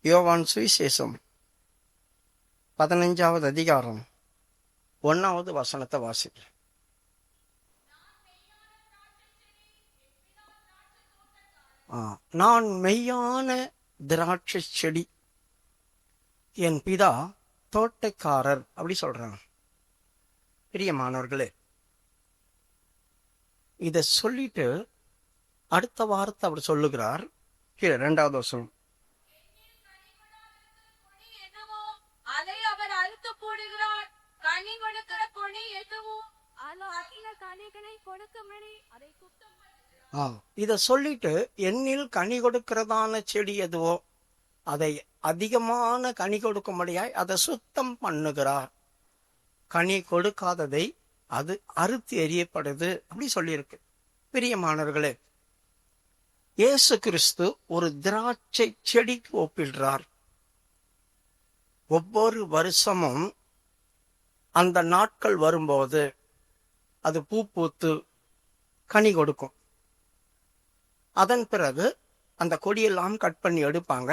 யோவான் சுவிசேஷம் 15வது அதிகாரம் 1வது வசனத்தை வாசிக்கிறேன். நான் மெய்யான திராட்சை செடி, என் பிதா தோட்டக்காரர் அப்படி சொல்றாங்க. பிரியமானவர்களே, இத சொல்லிட்டு அடுத்த வாரத்தை அவர் சொல்லுகிறார். கீழே 2வது வசனம், இத சொல்லிட்டு எண்ணில் கனி கொடுக்கிறதான செடி எதுவோ அதை அதிகமான கனி கொடுக்கும்படியாய் அதை சுத்தம் பண்ணுகிறார். கனி கொடுக்காததை அது அறுத்து எறியப்படுது அப்படி சொல்லியிருக்கு. பிரியமானவர்களே, இயேசு கிறிஸ்து ஒரு திராட்சை செடிக்கு ஒப்பிடுறார். ஒவ்வொரு வருஷமும் அந்த நாட்கள் வரும்போது அது பூ பூத்து கனி கொடுக்கும். அதன் பிறகு அந்த கொடியெல்லாம் கட் பண்ணி எடுப்பாங்க.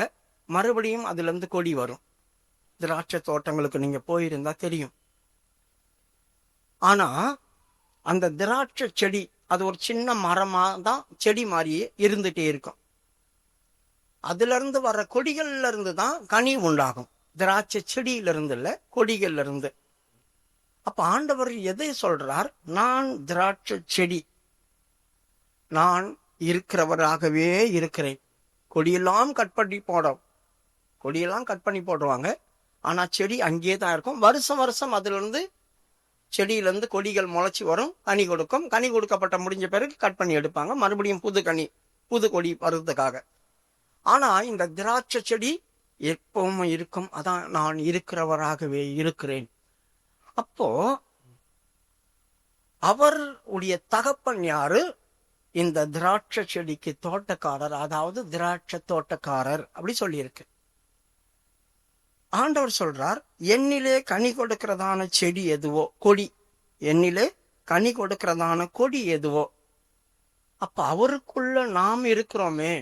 மறுபடியும் அதுல இருந்து கொடி வரும். திராட்சை தோட்டங்களுக்கு நீங்க போயிருந்தா தெரியும். ஆனா அந்த திராட்சை செடி அது ஒரு சின்ன மரமா தான் செடி மாதிரியே இருந்துட்டே இருக்கும். அதுல இருந்து வர்ற கொடிகள்ல இருந்து தான் கனி உண்டாகும். திராட்சை செடியிலிருந்து இல்ல, கொடிகள்ல இருந்து. அப்ப ஆண்டவர் எதை சொல்றார்? நான் திராட்சை செடி, நான் இருக்கிறவராகவே இருக்கிறேன். கொடியெல்லாம் கட் பண்ணி போடுவாங்க. ஆனா செடி அங்கேயே தான் இருக்கும். வருஷம் வருஷம் அதுல இருந்து செடியிலிருந்து கொடிகள் முளைச்சி வரும், கனி கொடுக்கும். கனி கொடுக்கப்பட்ட முடிஞ்ச பிறகு கட் பண்ணி எடுப்பாங்க. மறுபடியும் புது கொடி வருவதுக்காக. ஆனா இந்த திராட்சை செடி எப்பவும் இருக்கும். அதான் நான் இருக்கிறவராகவே இருக்கிறேன். அப்போ அவருடைய தகப்பன் யாரு? இந்த திராட்சை செடிக்கு தோட்டக்காரர், அதாவது திராட்சை தோட்டக்காரர் அப்படி சொல்லியிருக்கு. ஆண்டவர் சொல்றார், என்னிலே கனி கொடுக்கிறதான செடி எதுவோ, கொடி, என்னிலே கனி கொடுக்கிறதான கொடி எதுவோ. அப்ப அவருக்குள்ள நாம் இருக்கிறோமே,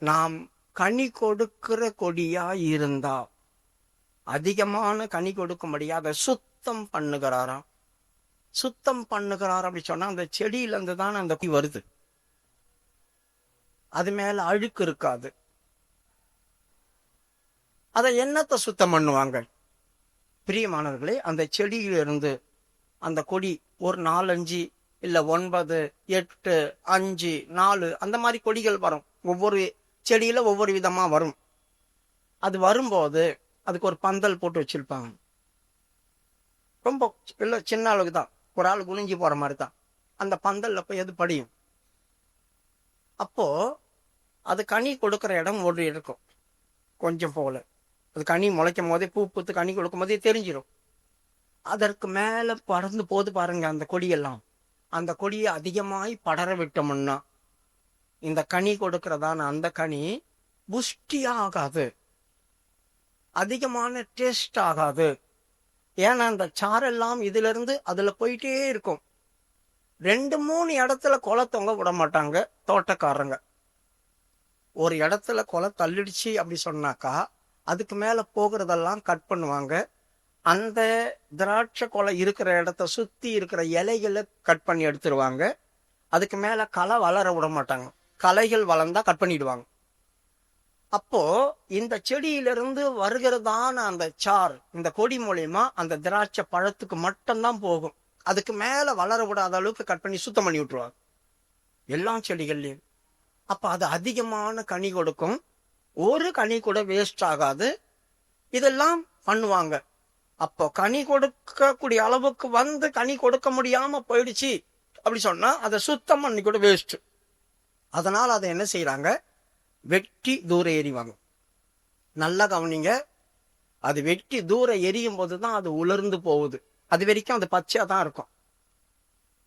நாம் கனி கொடுக்கிற கொடியா இருந்தா அதிகமான கனி கொடுக்கும்படியா அதை சுத்தம் பண்ணுகிறாராம். சுத்தம் பண்ணுகிறார் அப்படி சொன்னா அந்த செடியில இருந்து தான் அந்த கொடி வருது. அது மேல அழுக்கு இருக்காது. அதை என்னத்தை சுத்தம் பண்ணுவாங்க? பிரியமானவர்களே, அந்த செடியிலிருந்து அந்த கொடி ஒரு 4, 5 இல்ல 9, 8, 5, 4 அந்த மாதிரி கொடிகள் வரும். ஒவ்வொரு செடியில ஒவ்வொரு விதமா வரும். அது வரும்போது அதுக்கு ஒரு பந்தல் போட்டு வச்சிருப்பாங்க. ரொம்ப இல்ல, சின்ன அளவுக்கு தான், ஒரு ஆள் குனிஞ்சு போற மாதிரி தான். அந்த பந்தல்ல போய் எது படியும். அப்போ அது கனி கொடுக்கிற இடம் ஒரு இருக்கும் கொஞ்சம் போல. அது கனி முளைக்கும் போதே, பூ பூத்து கனி கொடுக்கும் போதே தெரிஞ்சிடும். அதற்கு மேல பறந்து போது பாருங்க அந்த கொடியெல்லாம். அந்த கொடியை அதிகமாய் படர விட்டோம்னா இந்த கனி கொடுக்கிறதான அந்த கனி புஷ்டியா ஆகாது, அதிகமான டேஸ்ட் ஆகாது. ஏன்னா அந்த சாரெல்லாம் இதுல இருந்து அதுல போயிட்டே இருக்கும். 2, 3 இடத்துல கொலை தொங்க விட மாட்டாங்க தோட்டக்காரங்க. ஒரு இடத்துல கொலை தள்ளிடுச்சு அப்படி சொன்னாக்கா அதுக்கு மேல போகிறதெல்லாம் கட் பண்ணுவாங்க. அந்த திராட்சை கொலை இருக்கிற இடத்த சுத்தி இருக்கிற இலைகளை கட் பண்ணி எடுத்துருவாங்க. அதுக்கு மேல களை வளர விட மாட்டாங்க. களைகள் வளர்ந்தா கட் பண்ணிடுவாங்க. அப்போ இந்த செடியிலிருந்து வருகிறதான அந்த சார் இந்த கொடி மூலியமா அந்த திராட்சை பழத்துக்கு மட்டும்தான் போகும். அதுக்கு மேல வளர விடாத அளவுக்கு கட் பண்ணி சுத்தம் பண்ணி விட்டுருவாங்க எல்லா செடிகள்லயும். அப்ப அது அதிகமான கனி கொடுக்கும். ஒரு கனி கூட வேஸ்ட் ஆகாது. இதெல்லாம் பண்ணுவாங்க. அப்போ கனி கொடுக்கக்கூடிய அளவுக்கு வந்து கனி கொடுக்க முடியாம போயிடுச்சு அப்படி சொன்னா அதை சுத்தம் பண்ணி கூட வேஸ்ட். அதனால அதை என்ன செய்யறாங்க? வெட்டி தூரம் எறிவாங்க. நல்லா கவனிங்க, அது வெட்டி தூரம் எரியும் போதுதான் அது உலர்ந்து போகுது. அது வரைக்கும் அது பச்சையா தான் இருக்கும்.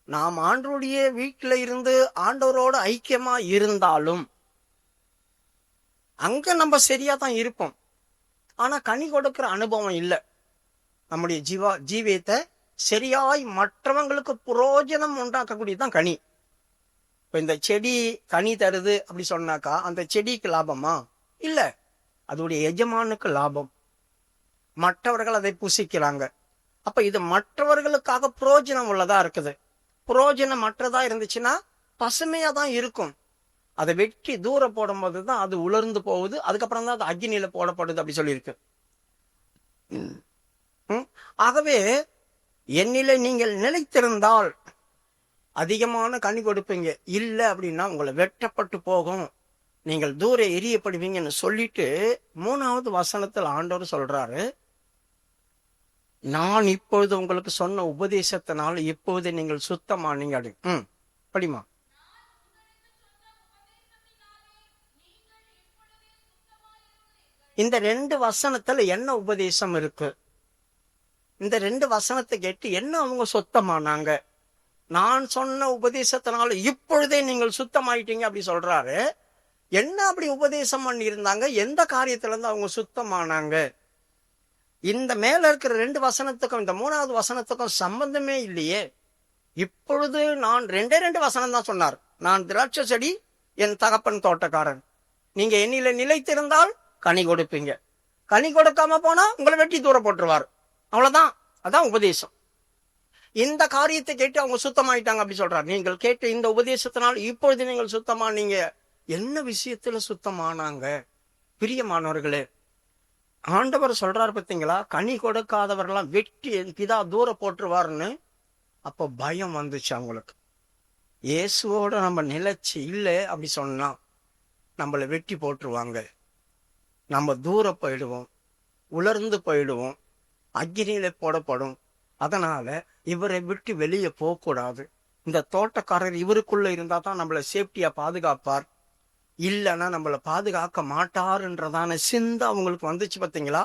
நாம் ஆண்டவருடைய வீட்டுல இருந்து ஆண்டவரோட ஐக்கியமா இருந்தாலும் அங்க நம்ம சரியா தான் இருப்போம். ஆனா கனி கொடுக்கிற அனுபவம் இல்லை. நம்முடைய ஜீவியத்தை சரியாய் மற்றவங்களுக்கு புரோஜனம் உண்டாக்கக்கூடியதுதான் கனி. இப்ப இந்த செடி கனி தருது அப்படி சொன்னாக்கா அந்த செடிக்கு லாபமா? இல்ல. அதோடைய எஜமானுக்கு லாபம், மற்றவர்கள் அதை புசிக்கிறாங்க. அப்ப இது மற்றவர்களுக்காக புரோஜனம் உள்ளதா இருக்குது. புரோஜனம் மற்றதா இருந்துச்சுன்னா பசுமையா தான் இருக்கும். அதை வெட்டி தூர போடும் போதுதான் அது உலர்ந்து போகுது, அதுக்கப்புறம் தான் அது அக்னியில போடப்படுது அப்படி சொல்லியிருக்கு. ஆகவே என்னில நீங்கள் நிலைத்திருந்தால் அதிகமான கனி கொடுப்பீங்க, இல்லை அப்படின்னா உங்களை வெட்டப்பட்டு போகும், நீங்கள் தூர எரியப்படுவீங்கன்னு சொல்லிட்டு 3வது வசனத்தில் ஆண்டவர் சொல்றாரு, நான் இப்பொழுது உங்களுக்கு சொன்ன உபதேசத்தினால் இப்போது நீங்கள் சுத்தமானீங்க. படிமா. இந்த 2 வசனத்துல என்ன உபதேசம் இருக்கு? இந்த 2 வசனத்தை கேட்டு என்ன அவங்க சுத்தமானாங்க? நான் சொன்ன உபதேசத்தினால இப்பொழுதே நீங்கள் சுத்தமாயிட்டீங்க அப்படி சொல்றாரு. என்ன அப்படி உபதேசம் பண்ணி இருந்தாங்க? எந்த காரியத்துல இருந்து அவங்க சுத்தமானாங்க? இந்த மேல இருக்கிற 2 வசனத்துக்கும் இந்த 3வது வசனத்துக்கும் சம்பந்தமே இல்லையே. இப்பொழுது நான் 2 வசனம் தான் சொன்னார். நான் திராட்சை செடி, என் தகப்பன் தோட்டக்காரன். நீங்க என்னில நிலைத்திருந்தால் கனி கொடுப்பீங்க, கனி கொடுக்காம போனா உங்களை வெட்டி தூர போட்டுருவார். அவ்வளவுதான். அதான் உபதேசம். இந்த காரியத்தை கேட்டு அவங்க சுத்தமாயிட்டாங்க அப்படி சொல்றாரு. நீங்கள் கேட்ட இந்த உபதேசத்தினால் இப்பொழுது நீங்கள் சுத்தமானீங்க. என்ன விஷயத்துல சுத்தமானாங்க? பிரியமானவர்களே, ஆண்டவர் சொல்றாரு பார்த்தீங்களா, கனி கொடுக்காதவரெல்லாம் வெட்டி என் பிதா தூர போட்டுருவாருன்னு. அப்போ பயம் வந்துச்சு அவங்களுக்கு. இயேசுவோட நம்ம நிலைச்சு இல்லை அப்படி சொன்னா நம்மளை வெட்டி போட்டுருவாங்க, நம்ம தூர போயிடுவோம், உலர்ந்து போயிடுவோம், அக்னியில போடப்படும். அதனால இவரை விட்டு வெளியே போகக்கூடாது. இந்த தோட்டக்காரர் இவருக்குள்ள இருந்தா தான் நம்மளை சேஃப்டியா பாதுகாப்பார், இல்லைன்னா நம்மளை பாதுகாக்க மாட்டாருன்றதான சிந்தை அவங்களுக்கு வந்துச்சு. பார்த்தீங்களா?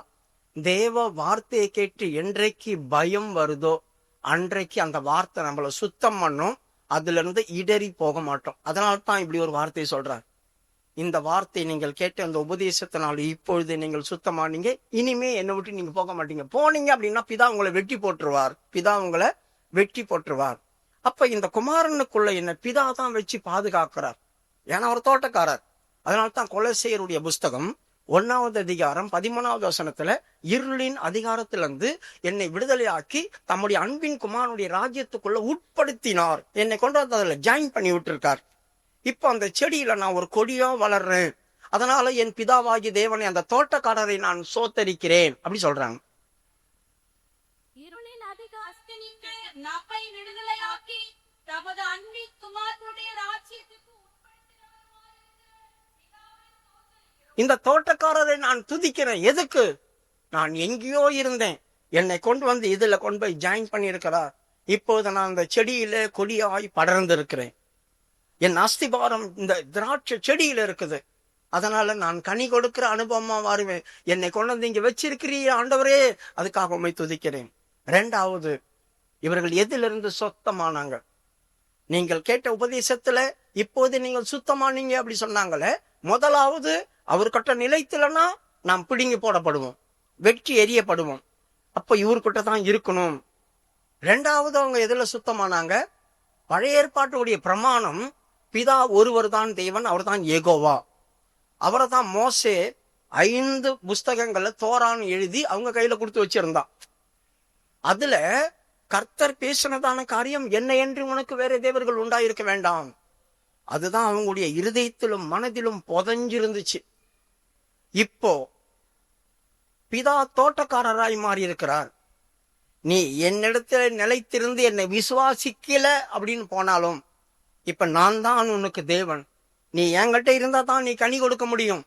தேவ வார்த்தையை கேட்டு என்றைக்கு பயம் வருதோ அன்றைக்கு அந்த வார்த்தை நம்மளை சுத்தம் பண்ணும், அதுல இருந்து இடறி போக மாட்டோம். அதனால தான் இப்படி ஒரு வார்த்தையை சொல்றார். இந்த வார்த்தை நீங்கள் கேட்ட அந்த உபதேசத்தினால இப்பொழுது நீங்கள் சுத்தமானீங்க, இனிமே என்னை விட்டு நீங்க போக மாட்டீங்க. போனீங்க அப்படின்னா பிதா உங்களை வெட்டி போட்டுருவார், பிதா உங்களை வெட்டி போட்டுருவார். அப்ப இந்த குமாரனுக்குள்ள என்ன பிதா தான் வச்சு பாதுகாக்கிறார். ஏன்னா அவர் தோட்டக்காரர். அதனால்தான் கொலோசையருடைய புஸ்தகம் 1வது அதிகாரம் 13வது வசனத்துல இருளின் அதிகாரத்திலிருந்து என்னை விடுதலையாக்கி தம்முடைய அன்பின் குமாரனுடைய ராஜ்யத்துக்குள்ள உட்படுத்தினார், என்னை கொண்டு வந்து அதுல ஜாயின் பண்ணி விட்டுருக்கார். இப்ப அந்த செடியில நான் ஒரு கொடியா வளர்றேன், அதனால என் பிதாவாகி தேவனை அந்த தோட்டக்காரரை நான் சோத்தரிக்கிறேன் அப்படி சொல்றாங்க. இந்த தோட்டக்காரரை நான் துதிக்கிறேன். எதுக்கு? நான் எங்கேயோ இருந்தேன், என்னை கொண்டு வந்து இதுல கொண்டு போய் ஜாயின் பண்ணி இருக்கிறார். இப்போது நான் அந்த செடியில கொடியாய் படர்ந்து இருக்கிறேன். என் அஸ்திபாரம் இந்த திராட்சை செடியில இருக்குது. அதனால நான் கனி கொடுக்கிற அனுபவமா வருவேன். என்னை கொண்டு வந்து இங்க வச்சிருக்கிறீ ஆண்டவரே, அதுக்காக உண்மை துதிக்கிறேன். 2வது, இவர்கள் எதிலிருந்து சுத்தமானாங்க? நீங்கள் கேட்ட உபதேசத்துல இப்போது நீங்கள் சுத்தமானீங்க அப்படி சொன்னாங்களே. முதலாவது, அவர்கிட்ட நிலைத்திலன்னா நாம் பிடுங்கி போடப்படுவோம், வெற்றி எரியப்படுவோம். அப்ப இவர்கிட்ட தான் இருக்கணும். 2வது, அவங்க எதுல சுத்தமானாங்க? பழைய ஏற்பாட்டுடைய பிரமாணம், பிதா ஒருவர் தான் தேவன், அவர் தான் யெகோவா. அவரை தான் மோசே 5 புஸ்தகங்கள்ல தோரான் எழுதி அவங்க கையில கொடுத்து வச்சிருந்தான். அதுல கர்த்தர் பேசினதான காரியம், என்ன என்று உனக்கு வேற தேவர்கள் உண்டாயிருக்க வேண்டாம். அதுதான் அவங்களுடைய இருதயத்திலும் மனதிலும் புதைஞ்சிருந்துச்சு. இப்போ பிதா தோட்டக்காரராய் மாறி இருக்கிறார். நீ என்னிடத்துல நிலைத்திருந்து என்னை விசுவாசிக்கல அப்படின்னு போனாலும் இப்ப நான் தான் உனக்கு தேவன். நீ என்கிட்ட இருந்தா தான் நீ கனி கொடுக்க முடியும்.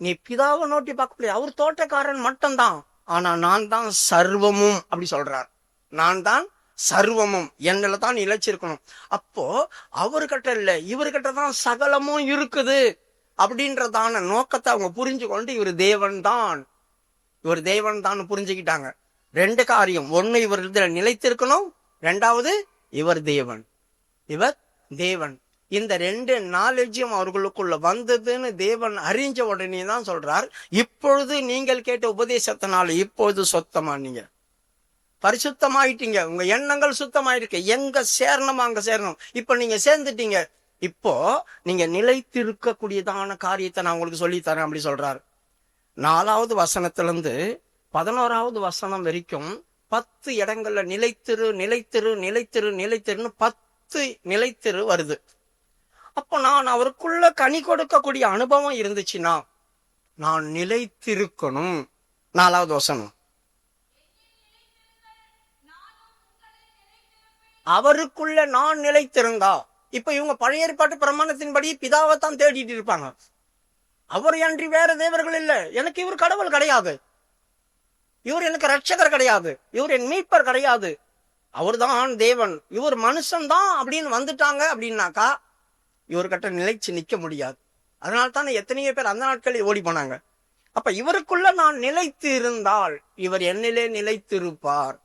நீ பிதாவை நோட்டி பார்க்க முடியாது. அவர் தோட்டக்காரன் மட்டும்தான், ஆனா நான் தான் சர்வமும் அப்படி சொல்றார். நான் தான் சர்வமும், என்னில தான் இழைச்சிருக்கணும். அப்போ அவர்கிட்ட இல்ல, இவர்கிட்ட தான் சகலமும் இருக்குது அப்படின்றதான நோக்கத்தை அவங்க புரிஞ்சு கொண்டு இவர் தேவன் தான், இவர் தேவன் தான் புரிஞ்சுக்கிட்டாங்க. 2 காரியம், 1 இவர் நிலைத்திருக்கணும், 2வது இவர் தேவன், இவர் தேவன். இந்த 2 நாலேஜும் அவர்களுக்குள்ள வந்ததுன்னு தேவன் அறிஞ்ச உடனே தான் சொல்றார், இப்பொழுது நீங்கள் கேட்ட உபதேசத்தினால இப்பொழுது சுத்தமானீங்க, பரிசுத்தமாயிட்டீங்க, உங்க எண்ணங்கள் சுத்தமாயிருக்கு. எங்க சேரணுமா அங்க சேரணும். இப்ப நீங்க சேர்ந்துட்டீங்க. இப்போ நீங்க நிலைத்திருக்க கூடியதான காரியத்தை நான் உங்களுக்கு சொல்லித்தரேன் அப்படி சொல்றாரு. 4வது வசனத்திலிருந்து 11வது வசனம் வரைக்கும் 10 இடங்கள்ல நிலைத்திரு நிலைத்திரு நிலைத்திரு நிலைத்திருன்னு 10 நிலைத்திரு வருது. அப்ப நான் அவருக்குள்ள கனி கொடுக்கக்கூடிய அனுபவம் இருந்துச்சுன்னா நான் நிலைத்திருக்கணும். 4வது வசனம், அவருக்குள்ள நான் நிலைத்திருந்தா. இப்ப இவங்க பழைய ஏற்பாட்டு பிரமாணத்தின்படி பிதாவை தான் தேடிட்டு இருப்பாங்க. அவர் அன்றி வேற தேவர்கள் இல்ல, எனக்கு இவர் கடவுள் கிடையாது, இவர் எனக்கு ரட்சகர் கிடையாது, இவர் என் மீட்பர் கிடையாது, அவர் தான் தேவன், இவர் மனுஷன்தான் அப்படின்னு வந்துட்டாங்க அப்படின்னாக்கா இவர்கிட்ட நிலைச்சு நிக்க முடியாது. அதனால தானே எத்தனையோ பேர் அந்த நாட்களில் ஓடி போனாங்க. அப்ப இவருக்குள்ள நான் நிலைத்து இருந்தால் இவர் என்னிலே நிலைத்திருப்பார்,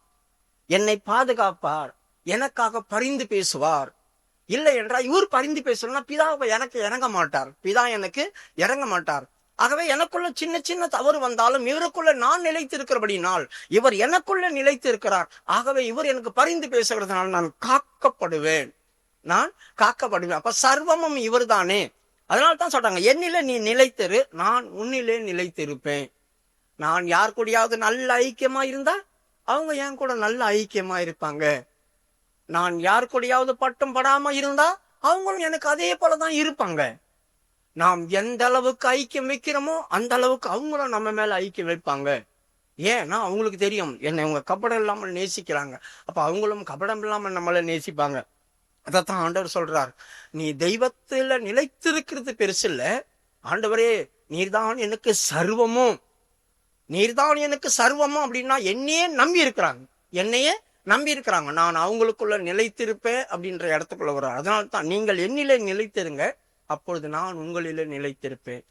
என்னை பாதுகாப்பார், எனக்காக பரிந்து பேசுவார். இல்லை என்றால் இவர் பரிந்து பேசணும்னா பிதாவை எனக்கு இறங்க மாட்டார், பிதா எனக்கு இறங்க மாட்டார். ஆகவே எனக்குள்ள சின்ன சின்ன தவறு வந்தாலும் இவருக்குள்ள நான் நிலைத்திருக்கிறபடினால் இவர் எனக்குள்ள நிலைத்து இருக்கிறார். ஆகவே இவர் எனக்கு பரிந்து பேசுகிறதுனால நான் காக்கப்படுவேன், நான் காக்கப்படுவேன். அப்ப சர்வமும் இவர் தானே. அதனால தான் சொல்றாங்க, என்னில நீ நிலைத்திரு, நான் உன்னிலே நிலைத்திருப்பேன். நான் யார் கூடயாவது நல்ல ஐக்கியமா இருந்தா அவங்க என் கூட நல்ல ஐக்கியமா இருப்பாங்க. நான் யார் கூடயாவது பட்டும் படாம இருந்தா அவங்களும் எனக்கு அதே போலதான் இருப்பாங்க. நாம் எந்த அளவுக்கு ஐக்கியம் வைக்கிறோமோ அந்த அளவுக்கு அவங்களும் நம்ம மேல ஐக்கியம் வைப்பாங்க. ஏன்னா அவங்களுக்கு தெரியும் என்னை இவங்க கபடம் இல்லாமல் நேசிக்கிறாங்க, அப்ப அவங்களும் கபடம் இல்லாமல் நம்மள நேசிப்பாங்க. அதைத்தான் ஆண்டவர் சொல்றார், நீ தெய்வத்துல நிலைத்திருக்கிறது பெருசு இல்ல, ஆண்டவரே நீர்தான் எனக்கு சர்வமும், நீர்தான் எனக்கு சர்வமும் அப்படின்னா என்னையே நம்பி இருக்கிறாங்க, என்னையே நம்பி இருக்கிறாங்க, நான் அவங்களுக்குள்ள நிலைத்திருப்பேன் அப்படின்ற இடத்துக்குள்ள வர்றார். அதனால தான் நீங்கள் என்னிலே நிலைத்திருங்க, அப்பொழுது நான் உங்களிலே நிலைத்திருப்பேன்.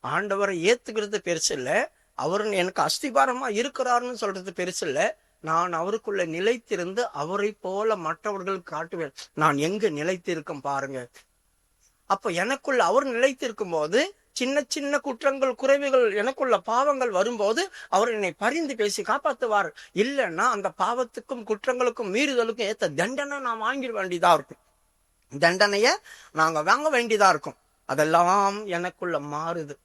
ஆண்டவரை ஏத்துக்கிறது பெருசு இல்ல, அவர் எனக்கு அஸ்திபாரமா இருக்கிறாருன்னு சொல்றது பெருசு இல்ல, நான் அவருக்குள்ள நிலைத்திருந்து அவரை போல மற்றவர்கள் காட்டுவேன். நான் எங்க நிலைத்திருக்கேன் பாருங்க. அப்ப எனக்குள்ள அவர் நிலைத்திருக்கும் போது சின்ன சின்ன குற்றங்கள் குறைவுகள் எனக்குள்ள பாவங்கள் வரும்போது அவர் என்னை பரிந்து பேசி காப்பாத்துவார். இல்லைன்னா அந்த பாவத்துக்கும் குற்றங்களுக்கும் மீறுதலுக்கும் ஏத்த தண்டனை நான் வாங்கிட வேண்டியதா இருக்கும், தண்டனைய நாங்க வாங்க வேண்டியதா இருக்கும். அதெல்லாம் எனக்குள்ள மாறுது,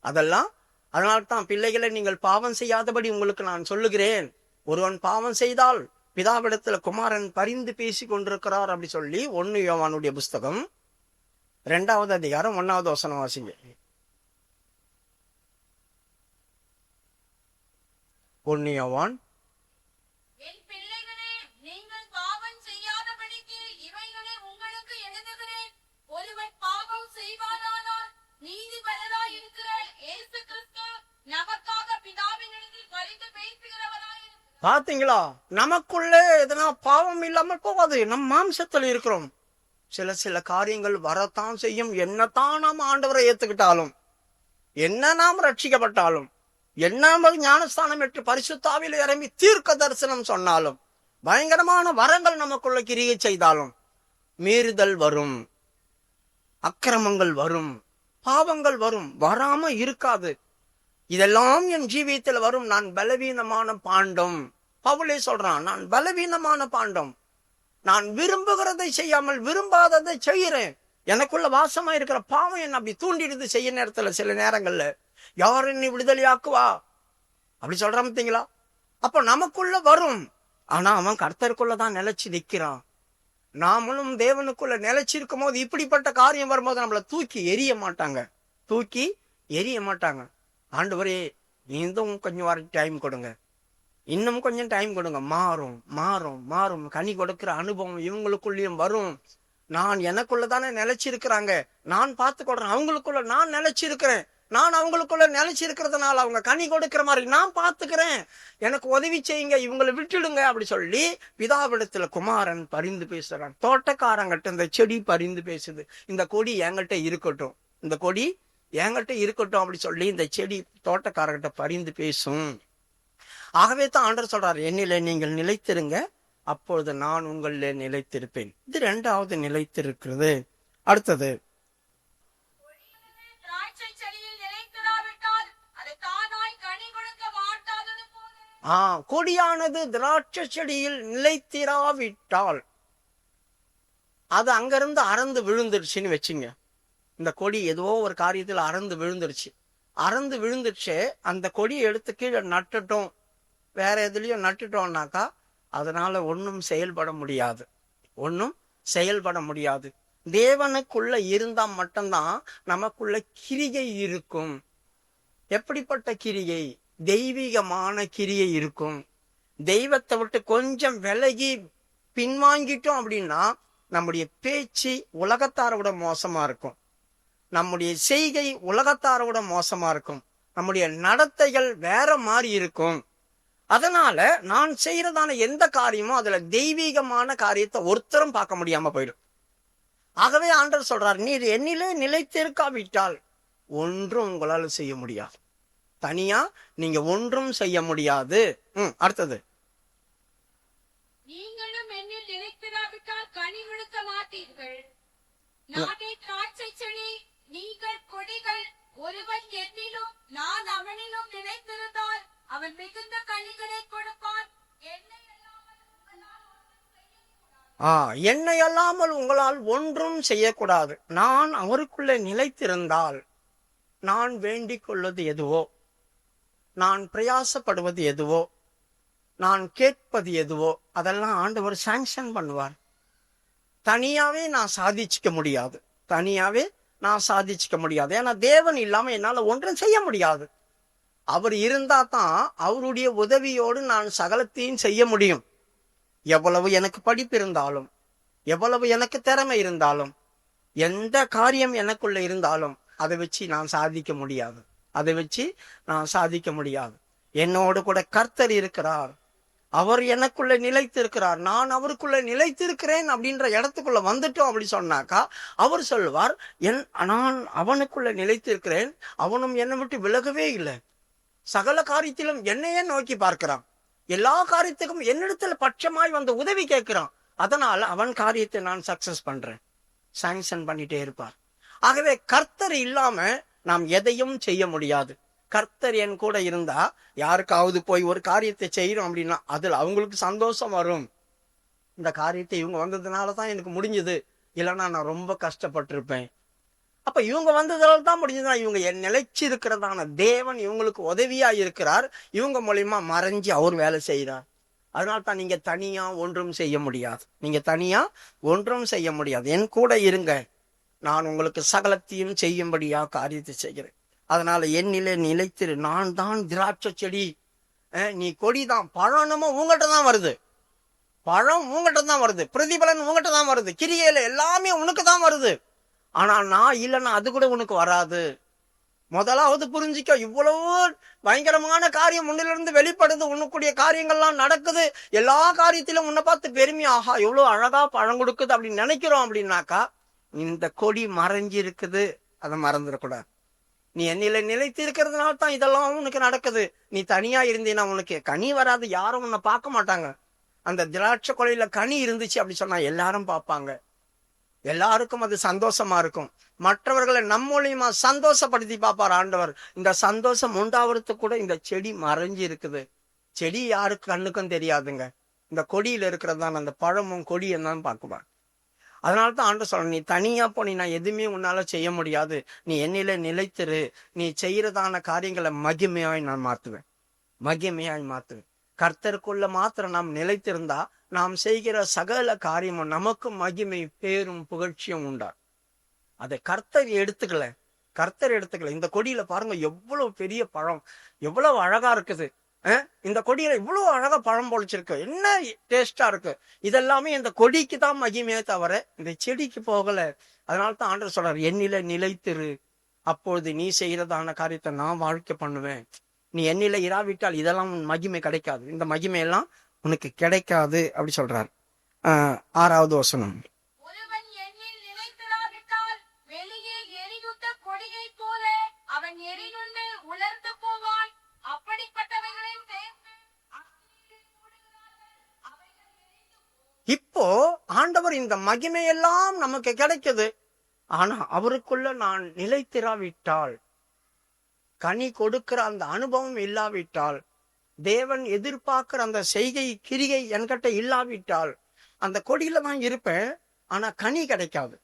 அதெல்லாம். அதனால்தான் பிள்ளைகளை நீங்கள் பாவம் செய்யாதபடி உங்களுக்கு நான் சொல்லுகிறேன். ஒருவன் பாவம் செய்தால் பிதாவிடத்துல குமாரன் பரிந்து பேசி கொண்டிருக்கிறார் அப்படி சொல்லி 1 யோவானுடைய புஸ்தகம் 2வது அதிகாரம் 1வது வசனம் வாசிங்க. 1 யோவான், பாத்தீங்களா, நமக்குள்ளே எதனா பாவம் இல்லாமல் போகாது. நம் மாம்சத்தில் இருக்கிறோம், சில சில காரியங்கள் வரத்தான் செய்யும். என்னத்தான் நாம் ஆண்டவரை ஏத்துக்கிட்டாலும், என்ன நாம் ரட்சிக்கப்பட்டாலும், என்ன ஞானஸ்தானம் பெற்று பரிசுத்தாவில இறங்கி தீர்க்க தரிசனம் சொன்னாலும், பயங்கரமான வரங்கள் நமக்குள்ள கிரியை செய்தாலும் மீறுதல் வரும், அக்கிரமங்கள் வரும், பாவங்கள் வரும், வராம இருக்காது. இதெல்லாம் என் ஜீவியத்தில் வரும். நான் பலவீனமான பாண்டம். பவுலே சொல்றான், நான் பலவீனமான பாண்டம், நான் விரும்புகிறதை செய்யாமல் விரும்பாததை செய்யறேன். எனக்குள்ள வாசமா இருக்கிற பாவம் என்ன அப்படி தூண்டிடுது செய்ய நேரத்துல. சில நேரங்கள்ல யார் என்னை விடுதலையாக்குவா அப்படி சொல்றான் பார்த்தீங்களா. அப்ப நமக்குள்ள வரும், ஆனா அவன் கர்த்தருக்குள்ளதான் நிலைச்சு நிக்கிறான். நாமளும் தேவனுக்குள்ள நிலைச்சிருக்கும் போது இப்படிப்பட்ட காரியம் வரும்போது நம்மளை தூக்கி எரிய மாட்டாங்க, தூக்கி எரிய மாட்டாங்க. ஆண்டவரே இன்னும் கொஞ்சம் வர டைம் கொடுங்க, இன்னும் கொஞ்சம் டைம் கொடுங்க, மாறும் மாறும் மாறும். கனி கொடுக்கிற அனுபவம் இவங்களுக்குள்ளயும் வரும். நான் எனக்குள்ளதானே நிலைச்சிருக்கிறாங்க, நான் பார்த்து கொடுறேன். அவங்களுக்குள்ள நான் நிலைச்சிருக்கிறேன், நான் அவங்களுக்குள்ள நிலைச்சிருக்கிறதுனால அவங்க கனி கொடுக்கிற மாதிரி நான் பார்த்துக்கிறேன், எனக்கு உதவி செய்யுங்க, இவங்களை விட்டுடுங்க அப்படி சொல்லி பிதாவிடத்துல குமாரன் பரிந்து பேசுறான். தோட்டக்காரங்கிட்ட இந்த செடி பரிந்து பேசுது, இந்த கொடி என்கிட்ட இருக்கட்டும், இந்த கொடி என்கிட்ட இருக்கட்டும் அப்படி சொல்லி இந்த செடி தோட்டக்காரர்கிட்ட பரிந்து பேசும். ஆகவே தான் ஆண்டவர் சொல்றாரு, என்னிலே நீங்கள் நிலைத்திருங்க, அப்பொழுது நான் உங்களிலே நிலைத்திருப்பேன். இது 2வது நிலைத்திருக்கிறது. அடுத்தது, கொடியானது திராட்சை செடியில் நிலைத்திராவிட்டால் அது அங்கிருந்து அறந்து விழுந்துருச்சுன்னு வச்சுங்க. இந்த கொடி ஏதோ ஒரு காரியத்தில் அறந்து விழுந்துருச்சு, அறந்து விழுந்துச்சு, அந்த கொடியை எடுத்து கீழே நட்டுட்டோம், வேற எதுலயும் நட்டுட்டோம்னாக்கா அதனால ஒன்றும் செயல்பட முடியாது, ஒன்றும் செயல்பட முடியாது. தேவனுக்குள்ள இருந்தா மட்டும்தான் நமக்குள்ள கிரியை இருக்கும். எப்படிப்பட்ட கிரியை? தெய்வீகமான கிரியை இருக்கும். தெய்வத்தை விட்டு கொஞ்சம் விலகி பின்வாங்கிட்டோம் அப்படின்னா நம்முடைய பேச்சு உலகத்தாரோட மோசமா இருக்கும், நம்முடைய செய்கை உலகத்தாரோட மோசமா இருக்கும், நம்முடைய நடத்தைகள் வேற மாதிரி இருக்கும். அதனால நான் செய்யறதான எந்த காரியமோ அதுல தெய்வீகமான காரியத்தை ஒருத்தரும் பார்க்க முடியாம போயிடும். ஆகவே ஆண்டவர் சொல்றார், நீர் என்னிலே நிலைத்திருக்காவிட்டால் ஒன்றும் உங்களால செய்ய முடியாது. தனியா நீங்க ஒன்றும் செய்ய முடியாது. அடுத்தது, நீங்களும் என்னில் நிலைத்திராவிட்டால் கனி கொடுக்க மாட்டீர்கள். நானே திராட்சை செடி, நீங்கள் கொடிகள். ஒருவன் என்னிலும் நான் அவனிலும் நிலைத்திருந்தால் அவன் மிகுந்த கனிகளை கொடுப்பான். என்னை அல்லாமல் உங்களால் ஒன்றும் செய்யக்கூடாது. நான் அவருக்குள்ள நிலைத்திருந்தால் நான் வேண்டிக் கொள்வது எதுவோ, நான் பிரயாசப்படுவது எதுவோ, நான் கேட்பது எதுவோ அதெல்லாம் ஆண்டவர் சாங்ஷன் பண்ணுவார். தனியாவே நான் சாதிச்சுக்க முடியாது, தனியாவே நான் சாதிச்சுக்க முடியாது. ஏன்னா தேவன் இல்லாம என்னால ஒன்றும் செய்ய முடியாது. அவர் இருந்தா தான் அவருடைய உதவியோடு நான் சகலத்தையும் செய்ய முடியும். எவ்வளவு எனக்கு படிப்பு இருந்தாலும், எவ்வளவு எனக்கு திறமை இருந்தாலும், எந்த காரியம் எனக்குள்ள இருந்தாலும் அதை வச்சு நான் சாதிக்க முடியாது, அதை வச்சு நான் சாதிக்க முடியாது. என்னோடு கூட கர்த்தர் இருக்கிறார், அவர் எனக்குள்ள நிலைத்திருக்கிறார், நான் அவருக்குள்ள நிலைத்திருக்கிறேன் அப்படின்ற இடத்துக்குள்ள வந்துட்டோம் அப்படி சொன்னாக்கா அவர் சொல்லுவார், நான் அவனுக்குள்ள நிலைத்திருக்கிறேன், அவனும் என்னை விட்டு விலகவே இல்லை, சகல காரியத்திலும் என்னையே நோக்கி பார்க்கிறான், எல்லா காரியத்துக்கும் என்னிடத்துல பட்சமாய் வந்து உதவி கேட்கிறான், அதனால அவன் காரியத்தை நான் சக்சஸ் பண்றேன், சாங்ஷன் பண்ணிட்டே இருப்பார். ஆகவே கர்த்தர் இல்லாம நாம் எதையும் செய்ய முடியாது. கர்த்தர் என் கூட இருந்தா யாருக்காவது போய் ஒரு காரியத்தை செய்யறோம் அப்படின்னா அதுல அவங்களுக்கு சந்தோஷம் வரும். இந்த காரியத்தை இவங்க வந்ததுனாலதான் எனக்கு முடிஞ்சது, இல்லைன்னா நான் ரொம்ப கஷ்டப்பட்டிருப்பேன். அப்ப இவங்க வந்ததால தான் முடிஞ்சதுன்னா இவங்க நிலைச்சு இருக்கிறதான தேவன் இவங்களுக்கு உதவியா இருக்கிறார், இவங்க மூலியமா மறைஞ்சு அவர் வேலை செய்யறார். அதனால்தான் நீங்க தனியா ஒன்றும் செய்ய முடியாது, நீங்க தனியா ஒன்றும் செய்ய முடியாது. என் கூட இருங்க, நான் உங்களுக்கு சகலத்தையும் செய்யும்படியா காரியத்தை செய்கிறேன். அதனால என்னிலே நிலைத்திரு, நான் தான் திராட்சை செடி, நீ கொடிதான். பழம் உங்கள்கிட்ட தான் வருது, பழம் உங்கள்கிட்ட தான் வருது, பிரதிபலன் உங்கள்கிட்ட தான் வருது, கிரியையில எல்லாமே உனக்கு தான் வருது. ஆனா நான் இல்லைன்னா அது கூட உனக்கு வராது. முதலாவது புரிஞ்சிக்க, இவ்வளவு பயங்கரமான காரியம் முன்னிலிருந்து வெளிப்படுது, உனக்குடைய காரியங்கள்லாம் நடக்குது, எல்லா காரியத்திலும் உன்னை பார்த்து பெருமையா ஆஹா எவ்வளவு அழகா பழம் கொடுக்குது அப்படின்னு நினைக்கிறோம். அப்படின்னாக்கா இந்த கொடி மறைஞ்சி இருக்குது, அதை மறந்துடக்கூடாது. நீ என்னில நிலைத்து இருக்கிறதுனால தான் இதெல்லாம் உனக்கு நடக்குது. நீ தனியா இருந்தீன்னா உனக்கு கனி வராது, யாரும் உன்னை பார்க்க மாட்டாங்க. அந்த திராட்சை கொலையில கனி இருந்துச்சு அப்படி சொன்னா எல்லாரும் பார்ப்பாங்க, எல்லாருக்கும் அது சந்தோஷமா இருக்கும். மற்றவர்களை நம்ம மூலியமா சந்தோஷப்படுத்தி பார்ப்பார் ஆண்டவர். இந்த சந்தோஷம் உண்டாவதுக்கு கூட இந்த செடி மறைஞ்சு இருக்குது. செடி யாருக்கு கண்ணுக்கும் தெரியாதுங்க, இந்த கொடியில இருக்கிறதான் அந்த பழமும் கொடி என்னன்னு பார்க்குவார். அதனாலதான் ஆண்டவர் சொல்ற, நீ தனியா போனீன்னா எதுவுமே உன்னால செய்ய முடியாது, நீ என்னில நிலைத்திரு, நீ செய்யறதான காரியங்களை மகிமையாய் நான் மாத்துவேன், மகிமையாய் மாத்துவேன். கர்த்தருக்குள்ள மாத்திரம் நாம் நிலைத்திருந்தா நாம் செய்கிற சகல காரியமும் நமக்கு மகிமை பேரும் புகழ்ச்சியும் உண்டா. அதை கர்த்தர் எடுத்துக்கல, கர்த்தர் எடுத்துக்கல. இந்த கொடியில பாருங்க எவ்வளவு பெரிய பழம், எவ்வளவு அழகா இருக்குது. இந்த கொடியில இவ்வளவு அழகா பழம் பொழிச்சிருக்கு, என்ன டேஸ்டா இருக்கு. இதெல்லாமே இந்த கொடிக்கு தான் மகிமையே தவிர இந்த செடிக்கு போகல. அதனால்தான் ஆண்டவர் சொல்றாரு, என்னில நிலைத்திரு, அப்பொழுது நீ செய்யறதான காரியத்தை நான் வாழ்க்கை பண்ணுவேன். நீ என்னில இராவிட்டால் இதெல்லாம் உன் மகிமை கிடைக்காது, இந்த மகிமை எல்லாம் உனக்கு கிடைக்காது அப்படி சொல்றாரு. 6வது வசனம், ஒருவன் என்னில் நிலைத்திராவிட்டால் வெளியே எரியுத்த கொடியை போல அவன் எரியுண்டு உலர்ந்து போவான். அப்படிப்பட்டவைகளின் இப்போ ஆண்டவர் இந்த மகிமையெல்லாம் நமக்கு கிடைக்குது, ஆனா அவருக்குள்ள நான் நிலைத்திராவிட்டால், கனி கொடுக்கிற அந்த அனுபவம் இல்லாவிட்டால், தேவன் எதிர்பார்க்கிற அந்த செய்கை கிரிகை என்கிட்ட இல்லாவிட்டால் அந்த கொடியில தான் இருப்பேன், ஆனா கனி கிடைக்காது.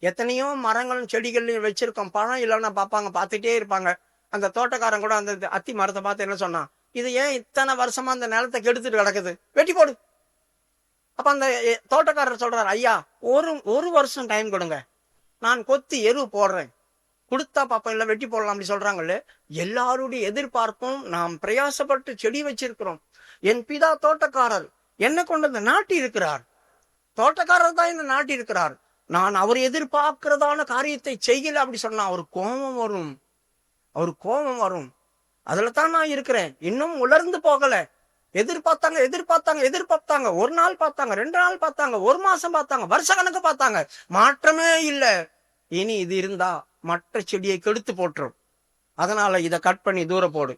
எத்தனையோ மரங்களும் செடிகள்லையும் வச்சிருக்கோம், பழம் இல்லைன்னா பார்ப்பாங்க, பார்த்துட்டே இருப்பாங்க, அந்த தோட்டக்காரன் கூட அந்த அத்தி மரத்தை பார்த்து என்ன சொன்னான், இது ஏன் இத்தனை வருஷமா அந்த நிலத்தை கெடுத்துட்டு கிடக்குது, வெட்டி போடு. அப்ப அந்த தோட்டக்காரர் சொல்றாரு, ஐயா ஒரு வருஷம் டைம் கொடுங்க, நான் கொத்தி எரு போடுறேன், கொடுத்தா பாப்பா இல்ல வெட்டி போடலாம் அப்படி சொல்றாங்கல்ல. எல்லாருடைய எதிர்பார்ப்பும் நாம் பிரயாசப்பட்டு செடி வச்சிருக்கிறோம். என் பிதா தோட்டக்காரர், என்ன கொண்டு வந்து நாட்டி இருக்கிறார், தோட்டக்காரர் தான் இந்த நாட்டி இருக்கிறார், நான் அவர் எதிர்பார்க்கிறதான காரியத்தை செய்யல அப்படி சொன்னா அவர் கோபம் வரும், அவர் கோபம் வரும். அதுல தான் நான் இருக்கிறேன், இன்னும் உலர்ந்து போகல. எதிர்பார்த்தாங்க, ஒரு நாள் பார்த்தாங்க, 2 நாள் பார்த்தாங்க, 1 மாசம் பார்த்தாங்க, வருஷ கணக்கு பார்த்தாங்க, மாற்றமே இல்ல. இனி இது இருந்தா மற்ற செடியை கெடுத்து போட்டுரும், அதனால இதை கட் பண்ணி தூர போடு.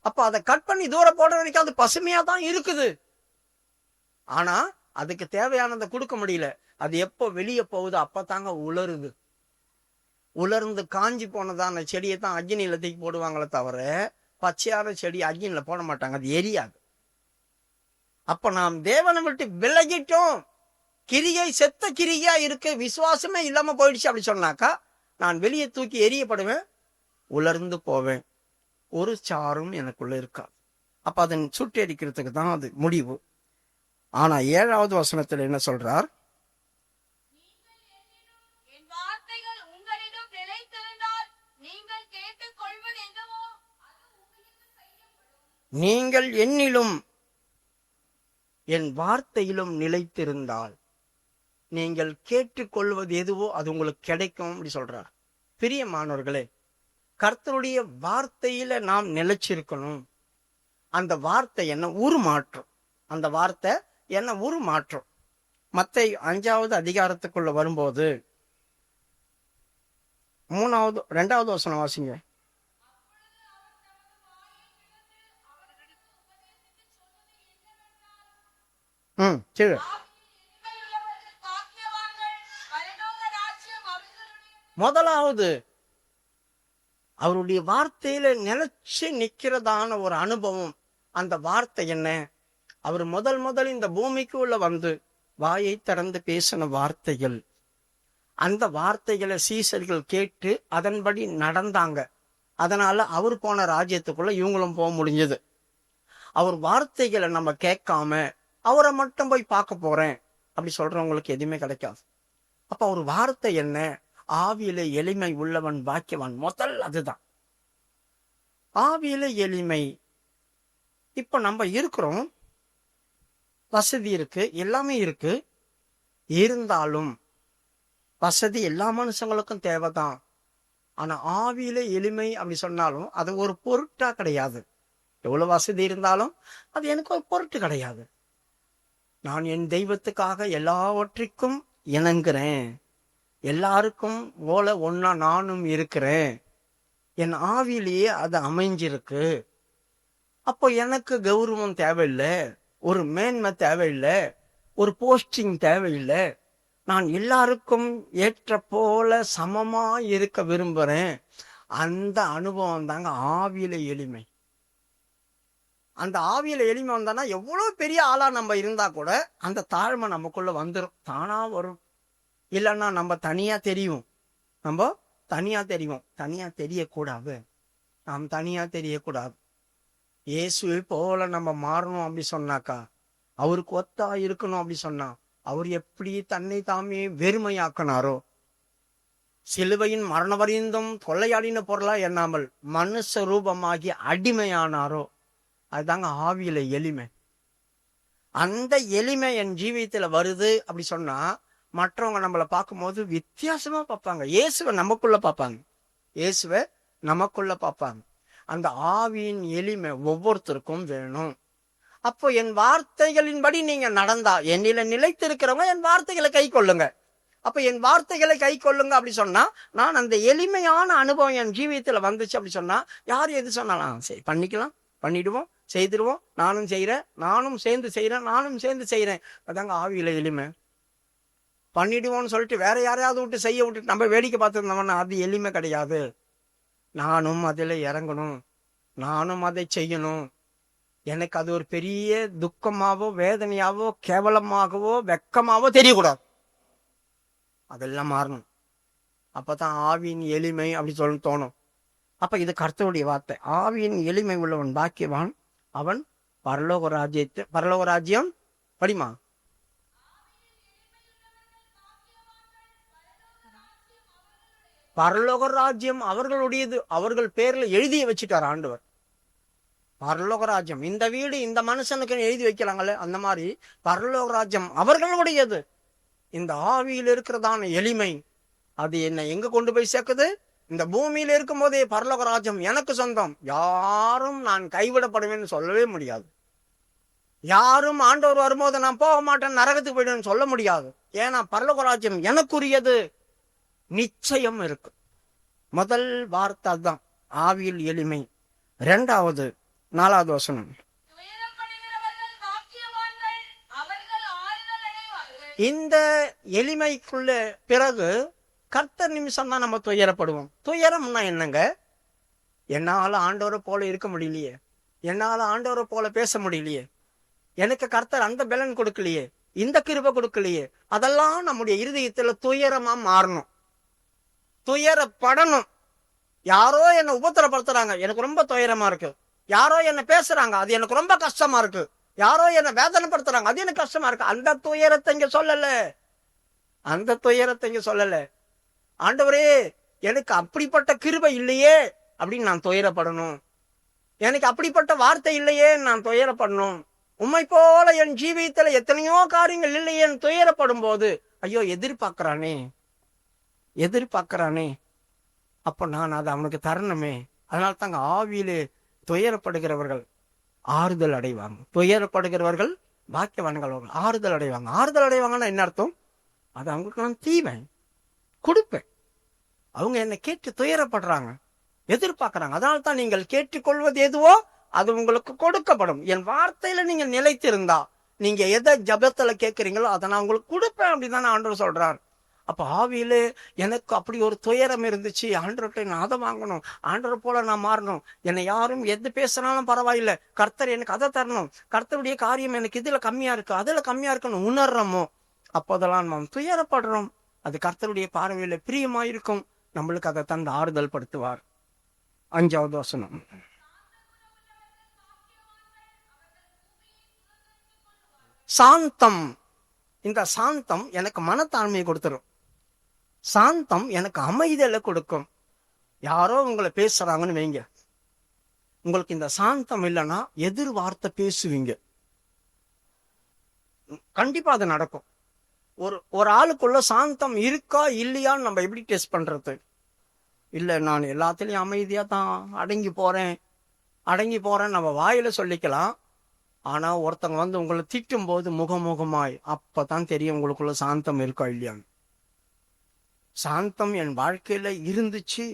அப்ப அதை கட் பண்ணி தூர போடுற வரைக்கும் அது பசுமையா தான் இருக்குது. ஆனா அதுக்கு தேவையானதை கொடுக்க முடியல. அது எப்போ வெளியே போகுது அப்பதாங்க உலருது. உலர்ந்து காஞ்சி போனதான செடியை தான் அக்னியில தூக்கி போடுவாங்களே தவிர பச்சையான செடி அக்னியில போட மாட்டாங்க, அது எரியாது. அப்ப நாம் தேவனை விட்டு விலகிட்டோம், கிரியை செத்த கிரியா இருக்கு, விசுவாசமே இல்லாம போயிடுச்சு அப்படி சொன்னாக்கா நான் வெளியே தூக்கி எரியப்படுவேன், உலர்ந்து போவேன், ஒரு சாரும் எனக்குள்ள இருக்காது. அப்ப அதன் சுட்டெரிக்கிறதுக்கு தான் அது முடிவு. ஆனா 7வது வசனத்துல என்ன சொல்றார், நீங்கள் என்னிலும் என் வார்த்தையிலும் நிலைத்திருந்தால் நீங்கள் கேட்டுக்கொள்வது எதுவோ அது உங்களுக்கு கிடைக்கும் அப்படி சொல்றார். பிரியமானவர்களே, கர்த்தருடைய வார்த்தையில நாம் நிலைச்சிருக்கணும். அந்த வார்த்தை என்ன உருமாற்றம், அந்த வார்த்தை என்ன உருமாற்றம். மத்தேயு 5வது அதிகாரத்துக்குள்ள வரும்போது 2வது வசனம் வாசிங்க. சரி. முதலாவது அவருடைய வார்த்தையில நிலைச்சு நிக்கிறதான ஒரு அனுபவம். அந்த வார்த்தை என்ன, அவர் முதல் இந்த பூமிக்கு உள்ள வந்து வாயை திறந்து பேசின வார்த்தைகள். அந்த வார்த்தைகளை சீசர்கள் கேட்டு அதன்படி நடந்தாங்க. அதனால அவர் போன ராஜ்யத்துக்குள்ள இவங்களும் போக முடிஞ்சது. அவர் வார்த்தைகளை நம்ம கேட்காம அவரை மட்டும் போய் பார்க்க போறேன் அப்படி சொல்றவங்களுக்கு எதுவுமே கிடைக்காது. அப்ப ஒரு வார்த்தை என்ன, ஆவியில எளிமை உள்ளவன் பாக்கியவான். முதல் அதுதான் ஆவியில எளிமை. இப்ப நம்ம இருக்கிறோம், வசதி இருக்கு, எல்லாமே இருக்கு. இருந்தாலும் வசதி எல்லா மனுஷங்களுக்கும் தேவைதான். ஆனா ஆவியில எளிமை அப்படி சொன்னாலும் அது ஒரு பொருட்டா கிடையாது. எவ்வளவு வசதி இருந்தாலும் அது எனக்கு ஒரு பொருட்டு கிடையாது. நான் என் தெய்வத்துக்காக எல்லாவற்றிற்கும் இணங்குறேன், எல்லாருக்கும் போல ஒன்னா நானும் இருக்கிறேன், என் ஆவியிலேயே அது அமைஞ்சிருக்கு. அப்போ எனக்கு கௌரவம் தேவையில்லை, ஒரு மேன்மை தேவையில்லை, ஒரு போஸ்டிங் தேவையில்லை. நான் எல்லாருக்கும் ஏற்ற போல சமமா இருக்க விரும்புறேன். அந்த அனுபவம் தாங்க ஆவியில எளிமை. அந்த ஆவியில எளிமை வந்தானா எவ்வளவு பெரிய ஆளா நம்ம இருந்தா கூட அந்த தாழ்மை நமக்குள்ள வந்துடும், தானா வரும். இல்லைன்னா நம்ம தனியா தெரியும், தனியா தெரியக்கூடாது. நாம் தனியா தெரியக்கூடாது. இயேசுவை போல நம்ம மாறணும் அப்படி சொன்னாக்கா, அவருக்கு ஒத்தா இருக்கணும் அப்படி சொன்னா, அவர் எப்படி தன்னை தாமே வெறுமையாக்கினாரோ, சிலுவையின் மரண வரைந்தும் கொள்ளையாடின பொருளா எண்ணாமல் மனுஷ ரூபமாகி அடிமையானாரோ, அதுதாங்க ஆவியில எளிமை. அந்த எளிமை என் ஜீவியத்துல வருது அப்படி சொன்னா மற்றவங்க நம்மளை பார்க்கும்போது வித்தியாசமா பார்ப்பாங்க. இயேசுவை நமக்குள்ள பார்ப்பாங்க. அந்த ஆவியின் எளிமை ஒவ்வொருத்தருக்கும் வேணும். அப்போ என் வார்த்தைகளின்படி நீங்க நடந்தா, என்னில நிலைத்திருக்கிறவங்க என் வார்த்தைகளை கை கொள்ளுங்க. அப்ப என் வார்த்தைகளை கை கொள்ளுங்க அப்படி சொன்னா, நான் அந்த எளிமையான அனுபவம் என் ஜீவியத்துல வந்துச்சு அப்படி சொன்னா, யார் எது சொன்னாலும் சரி பண்ணிக்கலாம், பண்ணிடுவோம், செய்திருவோம். நானும் செய்யறேன், நானும் சேர்ந்து செய்யறேன். அதாங்க ஆவியில எளிமை. பண்ணிடுவோம்னு சொல்லிட்டு வேற யாரையாவது விட்டு செய்ய விட்டுட்டு நம்ம வேடிக்கை பார்த்துருந்தோம்னா அது எளிமை கிடையாது. நானும் அதில் இறங்கணும், நானும் அதை செய்யணும். எனக்கு அது ஒரு பெரிய துக்கமாவோ வேதனையாவோ கேவலமாகவோ வெக்கமாவோ தெரியக்கூடாது. அதெல்லாம் மாறணும். அப்பதான் ஆவியின் எளிமை அப்படி சொல்ல தோணும். அப்ப இது கர்த்தருடைய வார்த்தை. ஆவியின் எளிமை உள்ளவன் பாக்கியவான், அவன் பரலோக ராஜ்யம் படிமா. பரலோக ராஜ்யம் அவர்களுடையது, அவர்கள் பேர்ல எழுதி வச்சுட்டார் ஆண்டவர். பரலோக ராஜ்யம், இந்த வீடு இந்த மனுஷனுக்கு எழுதி வைக்கலாங்கல்ல, அந்த மாதிரி பரலோக ராஜ்யம் அவர்களுடையது. இந்த ஆவியில் இருக்கிறதான எளிமை அது என்ன எங்க கொண்டு போய் சேர்க்குது? இந்த பூமியில இருக்கும் போதே பரலோக ராஜ்யம் எனக்கு சொந்தம், யாரும் நான் கைவிடப்படுவேன்னு சொல்லவே முடியாது. யாரும் ஆண்டவர் வரும்போது நான் போக மாட்டேன் நரகத்துக்கு போயிடுவேன்னு சொல்ல முடியாது. ஏன்னா பரலோக ராஜ்யம் எனக்குரியது, நிச்சயம் இருக்கு. முதல் வார்த்தை தான் ஆவியில் எளிமை. 2வது 4வது வசனம், துயரப்படுகிறவர்கள் பாக்கியவான்கள், அவர்கள் ஆறுதல் அடைவார்கள். இந்த எளிமைக்குள்ள பிறகு கர்த்தர் நிமிஷம் தான் நம்ம துயரப்படுவோம். துயரம்னா என்னங்க? என்னால ஆண்டவரை போல இருக்க முடியலையே, என்னால ஆண்டவரை போல பேச முடியலையே, எனக்கு கர்த்தர் அந்த பலன் கொடுக்கலையே, இந்த கிருபை கொடுக்கலையே, அதெல்லாம் நம்முடைய இருதயத்துல துயரமா மாறணும், துயரப்படணும். யாரோ என்னை உபத்திரப்படுத்துறாங்க, எனக்கு ரொம்ப துயரமா இருக்கு. யாரோ என்ன பேசுறாங்க, அது எனக்கு ரொம்ப கஷ்டமா இருக்கு. யாரோ என்ன வேதனைப்படுத்துறாங்க, அது எனக்கு கஷ்டமா இருக்கு. அந்த துயரத்தை இங்க சொல்லல, அந்த துயரத்தை இங்க சொல்லல. ஆண்டவரே எனக்கு அப்படிப்பட்ட கிருபை இல்லையே அப்படின்னு நான் துயரப்படணும், எனக்கு அப்படிப்பட்ட வார்த்தை இல்லையே நான் துயரப்படணும். உம்மை போல என் ஜீவியத்துல எத்தனையோ காரியங்கள் இல்லையே துயரப்படும் போது, ஐயோ எதிர்பார்க்கிறானே, அப்ப நான் அதை அவனுக்கு தரணுமே. அதனால தாங்க ஆவியிலே துயரப்படுகிறவர்கள் ஆறுதல் அடைவாங்க. துயரப்படுகிறவர்கள் பாக்கியவான்கள், ஆறுதல் அடைவாங்க. ஆறுதல் அடைவாங்கன்னா என்ன அர்த்தம்? அது அவங்களுக்கு நான் தீவேன், கொடுப்பேன். அவங்க என்னை கேட்டு துயரப்படுறாங்க, எதிர்பார்க்கிறாங்க. அதனால தான் நீங்கள் கேட்டுக்கொள்வது எதுவோ அது உங்களுக்கு கொடுக்கப்படும். என் வார்த்தையில நீங்க நிலைத்திருந்தா, நீங்க எதை ஜபத்துல கேட்கறீங்களோ அதை நான் உங்களுக்கு கொடுப்பேன் அப்படின்னு ஆண்டவர் சொல்றார். அப்ப ஆவியிலே எனக்கு அப்படி ஒரு துயரம் இருந்துச்சு, ஆண்டவர்கிட்ட நான் அதை வாங்கணும், ஆண்டவர் போல நான் மாறணும், என்னை யாரும் எது பேசினாலும் பரவாயில்லை, கர்த்தர் எனக்கு அதை தரணும், கர்த்தருடைய காரியம் எனக்கு இதுல கம்மியா இருக்கு அதுல கம்மியா இருக்குன்னு உணர்றோமோ, அப்போதெல்லாம் நாம் துயரப்படுறோம். அது கர்த்தருடைய பார்வையில பிரியமாயிருக்கும், நம்மளுக்கு அதை தந்து ஆறுதல் படுத்துவார். 5வது வசனம், சாந்தம். இந்த சாந்தம் எனக்கு மனத்தாழ்மையை கொடுத்துரும், சாந்தம் எனக்கு அமைதலை கொடுக்கும். யாரோ உங்களை பேசுறாங்கன்னு வைங்க, உங்களுக்கு இந்த சாந்தம் இல்லைன்னா எதிர் வார்த்தை பேசுவீங்க, கண்டிப்பா அது நடக்கும். ஒரு ஆளுக்குள்ள சாந்தம் இருக்கா இல்லையான்னு நம்ம எப்படி டெஸ்ட் பண்றது? இல்ல நான் எல்லாத்துலயும் அமைதியா தான் அடங்கி போறேன் நம்ம வாயில சொல்லிக்கலாம். ஆனா ஒருத்தங்க வந்து உங்களை திட்டும் போது முகமுகமாய், அப்பதான் தெரியும் உங்களுக்குள்ள சாந்தம் இருக்கா இல்லையான்னு. சாந்தம் என் வாழ்க்கையில இருந்துச்சு.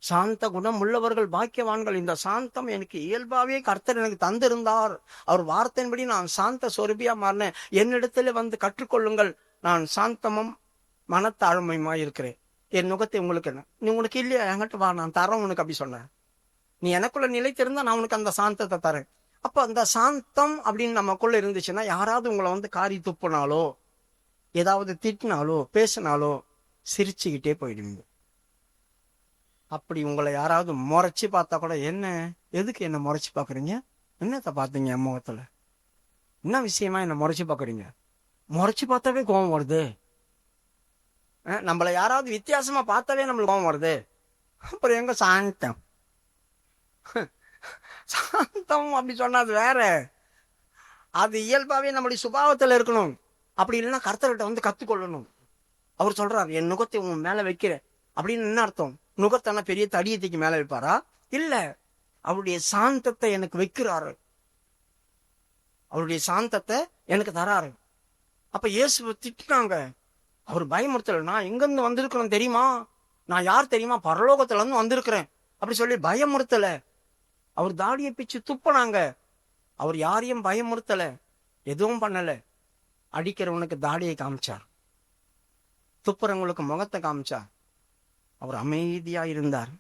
சாந்த குணம் உள்ளவர்கள் பாக்கியவான்கள். இந்த சாந்தம் எனக்கு இயல்பாவே கர்த்தர் எனக்கு தந்திருந்தார். அவர் வார்த்தையின்படி நான் சாந்த சொருபியா மாறினேன். என்னிடத்துல வந்து கற்றுக்கொள்ளுங்கள், நான் சாந்தமும் மனத்தாழ்மையுமா இருக்கிறேன். என் நுகத்தை உங்களுக்கு என்ன, நீ உனக்கு இல்லையா என்கிட்ட வா, நான் தரேன் உனக்கு அப்படி சொன்னேன். நீ எனக்குள்ள நிலைத்திருந்தா நான் உனக்கு அந்த சாந்தத்தை தரேன். அப்ப அந்த சாந்தம் அப்படின்னு நமக்குள்ள இருந்துச்சுன்னா, யாராவது உங்களை வந்து காரி துப்புனாலோ, ஏதாவது திட்டினாலோ, பேசினாலோ சிரிச்சுக்கிட்டே போயிடுவீங்க. அப்படி உங்களை யாராவது முறைச்சு பார்த்தா கூட, என்ன எதுக்கு என்ன முறைச்சு பாக்குறீங்க, என்னத்த பார்த்தீங்க என் முகத்துல, என்ன விஷயமா என்ன முறைச்சு பாக்குறீங்க? முறைச்சு பார்த்தாவே கோபம் வருது. நம்மளை யாராவது வித்தியாசமா பார்த்தாவே நம்மளுக்கு கோபம் வருது. அப்புறம் எங்க சாந்தம்? சாந்தம் அப்படி சொன்னா அது வேற, அது இயல்பாவே நம்மளுடைய சுபாவத்துல இருக்கணும். அப்படி இல்லைன்னா கர்த்தர்கிட்ட வந்து கத்துக்கொள்ளணும். அவர் சொல்றாரு, என் நுகத்தை உன் மேல வைக்கிறேன் அப்படின்னு என்ன அர்த்தம்? நுகத்தான பெரிய தடியத்தைக்கு மேல வைப்பாரா? இல்ல, அவருடைய சாந்தத்தை எனக்கு வைக்கிறாரு, அவருடைய சாந்தத்தை எனக்கு தராரு. அப்ப இயேசுவை திட்டினாங்க, அவர் பயமுறுத்தல, நான் எங்க இருந்து வந்திருக்கிறேன் தெரியுமா, நான் யார் தெரியுமா, பரலோகத்துல இருந்து வந்திருக்கிறேன் அப்படி சொல்லி பயமுறுத்தல. அவர் தாடியை பிச்சு துப்பினாங்க, அவர் யாரையும் பயமுறுத்தல, எதுவும் பண்ணல. அடிக்கிறவனுக்கு தாடியை காமிச்சார், துப்புறவங்களுக்கு முகத்தை காமிச்சார். அவர் அமைதியா இருந்தார்,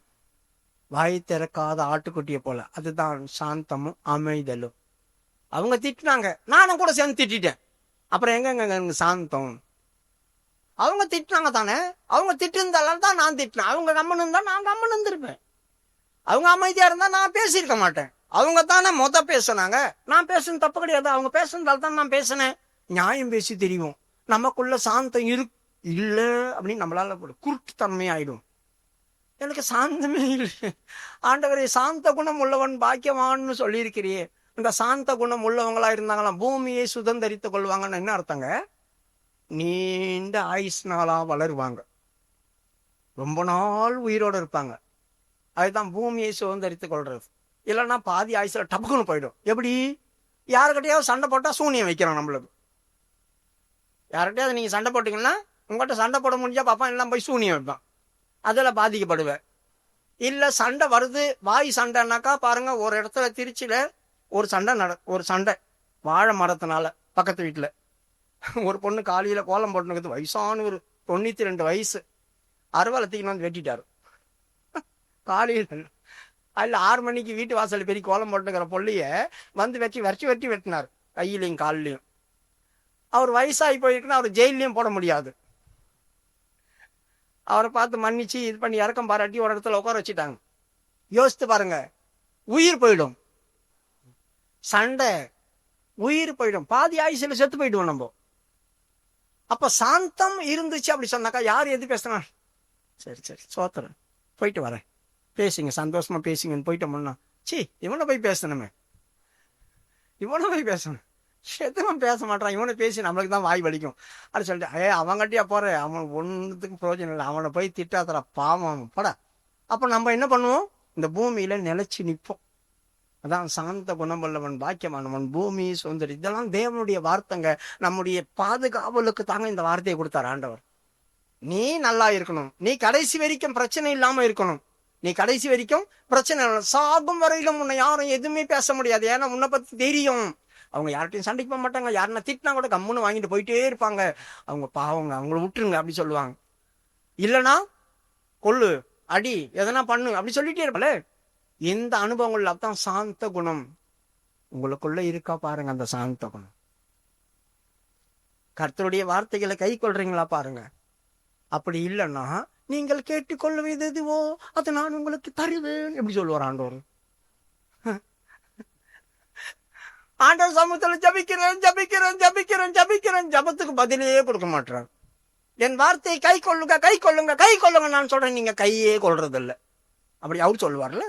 வாய் திறக்காத ஆட்டுக்குட்டியை போல. அதுதான் சாந்தமும் அமைதலும். அவங்க திட்டினாங்க, நானும் கூட சேர்ந்து திட்டேன். அப்புறம் எங்க சாந்தம்? அவங்க திட்டினாங்க தானே, அவங்க திட்டிருந்தாலும் தான் நான் திட்டினேன். அவங்க கம்மனு இருந்தா நான் கம்மனு இருந்திருப்பேன். அவங்க அமைதியா இருந்தா நான் பேசியிருக்க மாட்டேன். அவங்க தானே பேசுனாங்க. நான் பேசுன தப்பு கிடையாது, அவங்க பேசுனதால தான் நான் பேசினேன். நியாயம் பேசி தெரியும். நமக்குள்ள சாந்தம் இல்ல அப்படின்னு நம்மளால குருட்டுத்தன்மை ஆயிடும். எனக்கு சாந்தமே இல்லை. ஆண்டவரே, சாந்த குணம் உள்ளவன் பாக்கியவான்னு சொல்லியிருக்கிறியே. இந்த சாந்த குணம் உள்ளவங்களா இருந்தாங்களாம் பூமியை சுதந்திரித்துக் கொள்வாங்கன்னு என்ன அர்த்தங்க? நீண்ட ஆயுஷ்நாளா வளருவாங்க, ரொம்ப நாள் உயிரோடு இருப்பாங்க. அதுதான் பூமியை சுதந்திரித்துக் கொள்றது. இல்லைன்னா பாதி ஆயுசுல டப்புக்குன்னு போயிடும். எப்படி? யாருக்கிட்டையாவது சண்டை போட்டா சூனியம் வைக்கிறோம் நம்மளுக்கு. யார்கிட்டயாவது நீங்க சண்டை போட்டீங்கன்னா, உங்கள்கிட்ட சண்டை போட முடிஞ்சா பாப்பா எல்லாம் போய் சூனியம் வைப்பான். அதில் பாதிக்கப்படுவேன். இல்லை சண்டை வருது, வாய் சண்டைனாக்கா பாருங்க, ஒரு இடத்துல திருச்சியில ஒரு சண்டை வாழை மரத்தினால பக்கத்து வீட்டில் ஒரு பொண்ணு காலையில கோலம் போட்டுனுக்குது. வயசான ஒரு 92 வயசு. அறுவாலை தூக்கின்னு வந்து வெட்டிட்டாரு காலையில். அதில் 6 மணிக்கு வீட்டு வாசல் பெரிய கோலம் போட்டுக்கிற பொள்ளைய வந்து வெட்டி வெட்டினார், கையிலையும் காலிலையும். அவர் வயசாகி போயிருக்குன்னா அவர் ஜெயிலையும் போட முடியாது. அவரை பார்த்து மன்னிச்சு இது பண்ணி இறக்கம் பாராட்டி ஒரு இடத்துல உட்கார வச்சுட்டாங்க. யோசித்து பாருங்க, உயிர் போயிடும். சண்டை உயிர் போயிடும், பாதி ஆயுசுல செத்து போயிடுவோம் நம்ம. அப்ப சாந்தம் இருந்துச்சு அப்படி சொன்னாக்கா யார் எது பேசினா சரி சரி சோத்திரம் போயிட்டு வரேன், பேசுங்க சந்தோஷமா பேசுங்கன்னு போயிட்டோம்னா, சி இவனை போய் பேசணுமே, இவனை போய் பேசணும், எதுவும் பேச மாட்டான், இவனை பேசி நம்மளுக்கு தான் வாய் வலிக்கும் அப்படி சொல்லிட்டு அவங்ககிட்டயா போற, அவன் ஒன்றுத்துக்கும் பிரயோஜனம் இல்லை, அவனை போய் திட்டாத்தர பாவம் பட. அப்ப நம்ம என்ன பண்ணுவோம்? இந்த பூமியில நிலைச்சு நிற்போம். அதான் சாந்த குணமுள்ளவன் பாக்கியமானவன் பூமி சுதந்திரி. இதெல்லாம் தேவனுடைய வார்த்தைங்க. நம்முடைய பாதுகாவலுக்கு தாங்க இந்த வார்த்தையை கொடுத்தார் ஆண்டவர். நீ நல்லா இருக்கணும், நீ கடைசி வரைக்கும் பிரச்சனை இல்லாம இருக்கணும், நீ கடைசி வரைக்கும் பிரச்சனை இல்லை. சாகும் வரையிலும் உன்னை யாரும் எதுவுமே பேச முடியாது. ஏன்னா உன்னை பத்தி தெரியும். அவங்க யார்கிட்டையும் சண்டைக்கு போக மாட்டாங்க. யாருன்னா திட்டினா கூட கம்முன்னு வாங்கிட்டு போயிட்டே இருப்பாங்க. அவங்க பாவங்க, அவங்கள விட்டுருங்க அப்படி சொல்லுவாங்க. இல்லைன்னா கொள்ளு அடி எதனா பண்ணு அப்படி சொல்லிட்டே இருப்பல. இந்த அனுபவங்கள்ல தான் சாந்த குணம் உங்களுக்குள்ள இருக்கா பாருங்க. அந்த சாந்த குணம், கர்த்தருடைய வார்த்தைகளை கை கொள்றீங்களா பாருங்க. அப்படி இல்லைன்னா நீங்கள் கேட்டுக்கொள்வது எதுவோ அதை நான் உங்களுக்கு தருவேன் எப்படி சொல்லுவார் ஆண்டவர். ஆண்டவர் சமூகத்துல ஜபிக்கிறேன் ஜபிக்கிறேன் ஜபிக்கிறேன் ஜபிக்கிறேன், ஜபத்துக்கு பதிலே கொடுக்க மாட்டார். என் வார்த்தையை கை கொள்ளுங்க கை கொள்ளுங்க கை கொள்ளுங்க நான் சொல்றேன், நீங்க கையே கொள்றது இல்லை அப்படி அவர் சொல்லுவார்ல.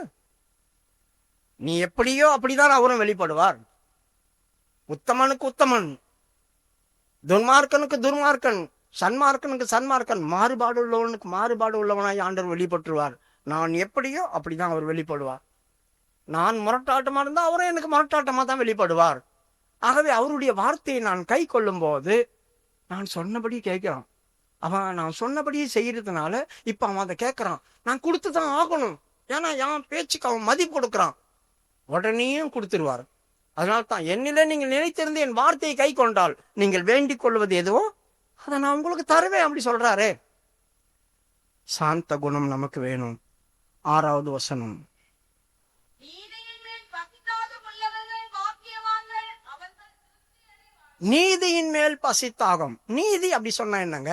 நீ எப்படியோ அப்படிதான் அவரும் வெளிப்படுவார். உத்தமனுக்கு உத்தமன், துன்மார்க்கனுக்கு துர்மார்க்கன், சன்மார்க்கனுக்கு சன்மார்க்கன், மாறுபாடு உள்ளவனுக்கு மாறுபாடு உள்ளவனாய் ஆண்டவர் வெளிப்பட்டுருவார். நான் எப்படியோ அப்படிதான் அவர் வெளிப்படுவார். நான் முரட்டாட்டமா இருந்தா அவரும் எனக்கு முரட்டாட்டமா தான் வெளிப்படுவார். ஆகவே அவருடைய வார்த்தையை நான் கை கொள்ளும் போது நான் சொன்னபடி கேட்கிறான். அவன் நான் சொன்னபடியே செய்யறதுனால இப்ப அவன் அதை கேட்கறான். நான் கொடுத்துதான் ஆகணும். ஏன்னா என் பேச்சுக்கு அவன் மதிப்பு கொடுக்குறான். உடனேயும் கொடுத்துருவார். அதனால தான் என்னில நீங்கள் நினைத்திருந்து என் வார்த்தையை கை கொண்டால் நீங்கள் வேண்டிக் கொள்வது எதுவோ அதை நான் உங்களுக்கு தருவேன் அப்படி சொல்றாரே. சாந்த குணம் நமக்கு வேணும். 6வது வசனம், நீதியின் மேல் பசித்தாகம். நீதி அப்படி சொன்னா என்னங்க?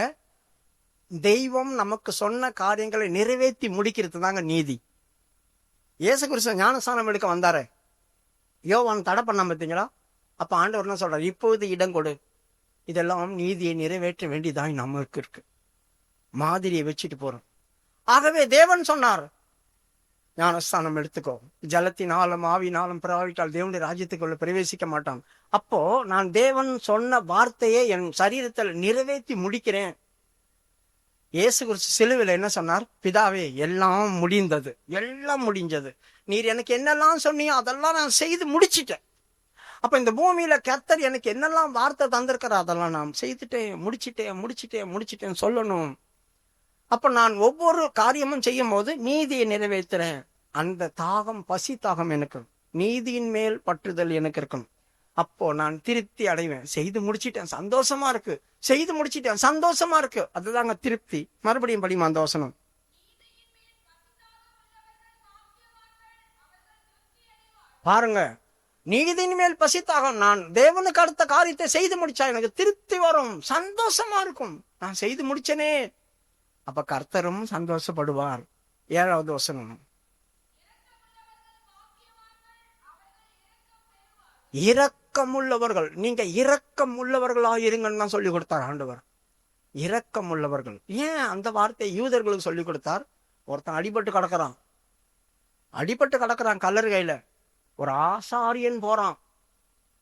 தெய்வம் நமக்கு சொன்ன காரியங்களை நிறைவேற்றி முடிக்கிறது தாங்க நீதி. இயேசு கிறிஸ்து ஞானஸ்நானம் எடுக்க வந்தாரே, யோவான் தடை பண்ண பார்த்தீங்களா? அப்ப ஆண்டவர் என்ன சொல்றாரு? இப்போது இடம் கொடு, இதெல்லாம் நீதியை நிறைவேற்ற வேண்டியதாய் நமக்கு இருக்கு. மாதிரியை வச்சுட்டு போறோம். ஆகவே தேவன் சொன்னார், ஞானஸ்தானம் எடுத்துக்கோ, ஜலத்தினாலும் ஆவினாலும் பிராவிட்டால் தேவனுடைய ராஜ்யத்துக்குள்ள பிரவேசிக்க மாட்டான். அப்போ நான் தேவன் சொன்ன வார்த்தையை என் சரீரத்தில் நிறைவேற்றி முடிக்கிறேன். இயேசு கிறிஸ்து சிலுவையில் என்ன சொன்னார்? பிதாவே எல்லாம் முடிந்தது, எல்லாம் முடிஞ்சது, நீர் எனக்கு என்னெல்லாம் சொன்னியோ அதெல்லாம் நான் செய்து முடிச்சிட்டேன். அப்ப இந்த பூமியில கர்த்தர் எனக்கு என்னெல்லாம் வார்த்தை தந்திருக்கிற அதெல்லாம் நான் செய்துட்டேன், முடிச்சிட்டேன்னு சொல்லணும். அப்ப நான் ஒவ்வொரு காரியமும் செய்யும் போது நீதியை நிறைவேற்றுறேன். அந்த தாகம், பசி தாகம் எனக்கு, நீதியின் மேல் பற்றுதல் எனக்கு இருக்கணும். அப்போ நான் திருப்தி அடைவேன். செய்து முடிச்சிட்டேன், சந்தோஷமா இருக்கு, செய்து முடிச்சிட்டேன், சந்தோஷமா இருக்கு, அதுதாங்க திருப்தி. மறுபடியும் படிமா அந்த வசனம். பாருங்க, நீதியின் மேல் பசித்தாகும். நான் தேவனுக்கு அடுத்த காரியத்தை செய்து முடிச்சா எனக்கு திருப்தி வரும், சந்தோஷமா இருக்கும். நான் செய்து முடிச்சனே, அப்ப கர்த்தரும் சந்தோஷப்படுவார். 7வது வசனம், இரக்கம் உள்ளவர்கள். நீங்க இரக்கம் உள்ளவர்களா இருங்கன்னு தான் சொல்லி கொடுத்தார் ஆண்டவர். இரக்கம் உள்ளவர்கள். ஏன் அந்த வார்த்தையை யூதர்களுக்கு சொல்லி கொடுத்தார்? ஒருத்தன் அடிபட்டு கிடக்குறான் கல்லறு கையில. ஒரு ஆசாரியன் போறான்,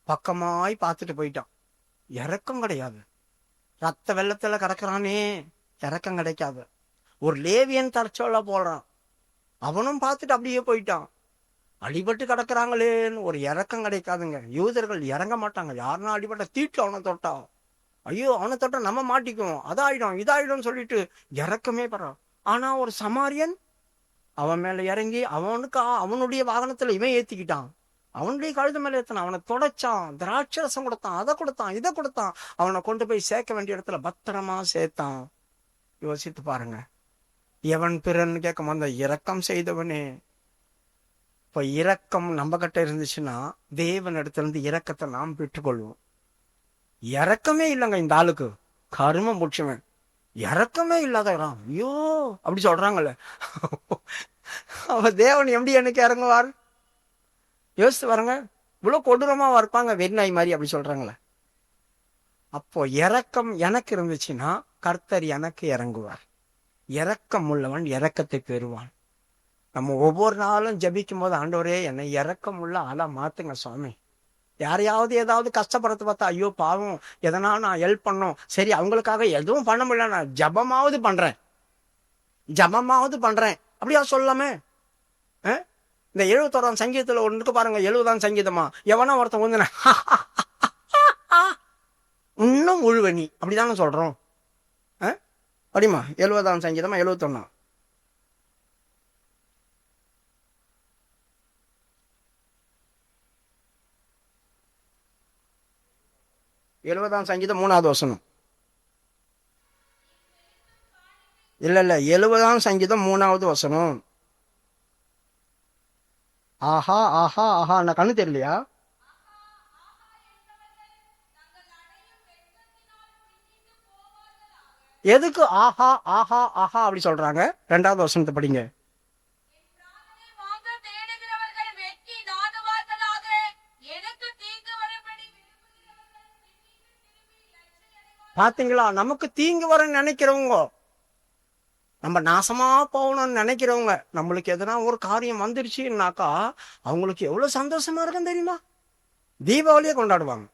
பக்கமாய் பார்த்துட்டு போயிட்டான். இரக்கம் கிடையாது. ரத்த வெள்ளத்துல கிடக்குறானே, இரக்கம் கிடைக்காது. ஒரு லேவியன் தற்சொல்ல போறான், அவனும் பார்த்துட்டு அப்படியே போயிட்டான். அடிபட்டு கிடக்குறாங்களேன்னு ஒரு இரக்கம் கிடைக்காதுங்க. யூதர்கள் இறங்க மாட்டாங்க. யாருன்னா அடிபட்ட தீட்டு அவனை தொட்டா, ஐயோ அவனை தொட்டா நம்ம மாட்டிக்குவோம், அதாயிடும் இதாயிடும் சொல்லிட்டு இறக்கமே படுறான். ஆனா ஒரு சமாரியன் அவன் மேல இறங்கி அவனுடைய வாகனத்துல இவன் ஏத்திக்கிட்டான், அவனுடைய கழுத மேல ஏத்தினான், அவனை தொடச்சான், திராட்சரசம் கொடுத்தான், அதை கொடுத்தான், இதை கொடுத்தான், அவனை கொண்டு போய் சேர்க்க வேண்டிய இடத்துல பத்திரமா சேர்த்தான். யோசித்து பாருங்க. எவன் பிறன்னு கேட்கும் அந்த இரக்கம் செய்தவனே. இப்ப இரக்கம் நம்ம கிட்ட இருந்துச்சுன்னா தேவன் இடத்துல இருந்து இரக்கத்தை நாம் பெற்றுக்கொள்வோம். இறக்கமே இல்லைங்க இந்த ஆளுக்கு, கருமம் முடிச்சவன், இறக்கமே இல்லாதவரான், ஐயோ அப்படி சொல்றாங்கல்ல. அவ தேவன் எப்படி எனக்கு இறங்குவார்? யோசித்து பாருங்க. இவ்வளவு கொடூரமா இருப்பாங்க வெறிநாய் மாதிரி, அப்படி சொல்றாங்களே. அப்போ இரக்கம் எனக்கு இருந்துச்சுன்னா கர்த்தர் எனக்கு இறங்குவார். இரக்கம் உள்ளவன் இரக்கத்தை பெறுவான். நம்ம ஒவ்வொரு நாளும் ஜபிக்கும் போது, ஆண்டவரே என்னை இரக்கம் உள்ள ஆளா மாத்துங்க சுவாமி. யாரையாவது ஏதாவது கஷ்டப்படுறத பார்த்தா, ஐயோ பாவம், எதனா நான் ஹெல்ப் பண்ணோம், சரி அவங்களுக்காக எதுவும் பண்ண முடியல, நான் ஜபமாவது பண்றேன் அப்படியா சொல்லாமே. இந்த 71ஆம் சங்கீதத்துல ஒன்றுக்கு பாருங்க, 70ஆம் சங்கீதமா, எவனா ஒருத்தன் வந்து இன்னும் முழுவனி அப்படிதானே சொல்றோம். அப்படிமா 70ஆம் சங்கீதமா 71 70ஆம் சங்கீதம் 3வது வசனம். இல்ல 70ஆம் சங்கீதம் 3வது வசனம். ஆஹா ஆஹா ஆஹா, நான் கண்ணு தெரியலையா? எதுக்கு ஆஹா ஆஹா ஆஹா அப்படி சொல்றாங்க? 2வது வசனத்தை படிங்க. பாத்தீங்களா? நமக்கு தீங்கு வர நினைக்கிறவங்க, நம்ம நாசமா போகணும்னு நினைக்கிறவங்க, நம்மளுக்கு எதனா ஒரு காரியம் வந்துருச்சுன்னாக்கா அவங்களுக்கு எவ்வளவு சந்தோஷமா இருக்கும் தெரியுமா? தீபாவளியே கொண்டாடுவாங்க,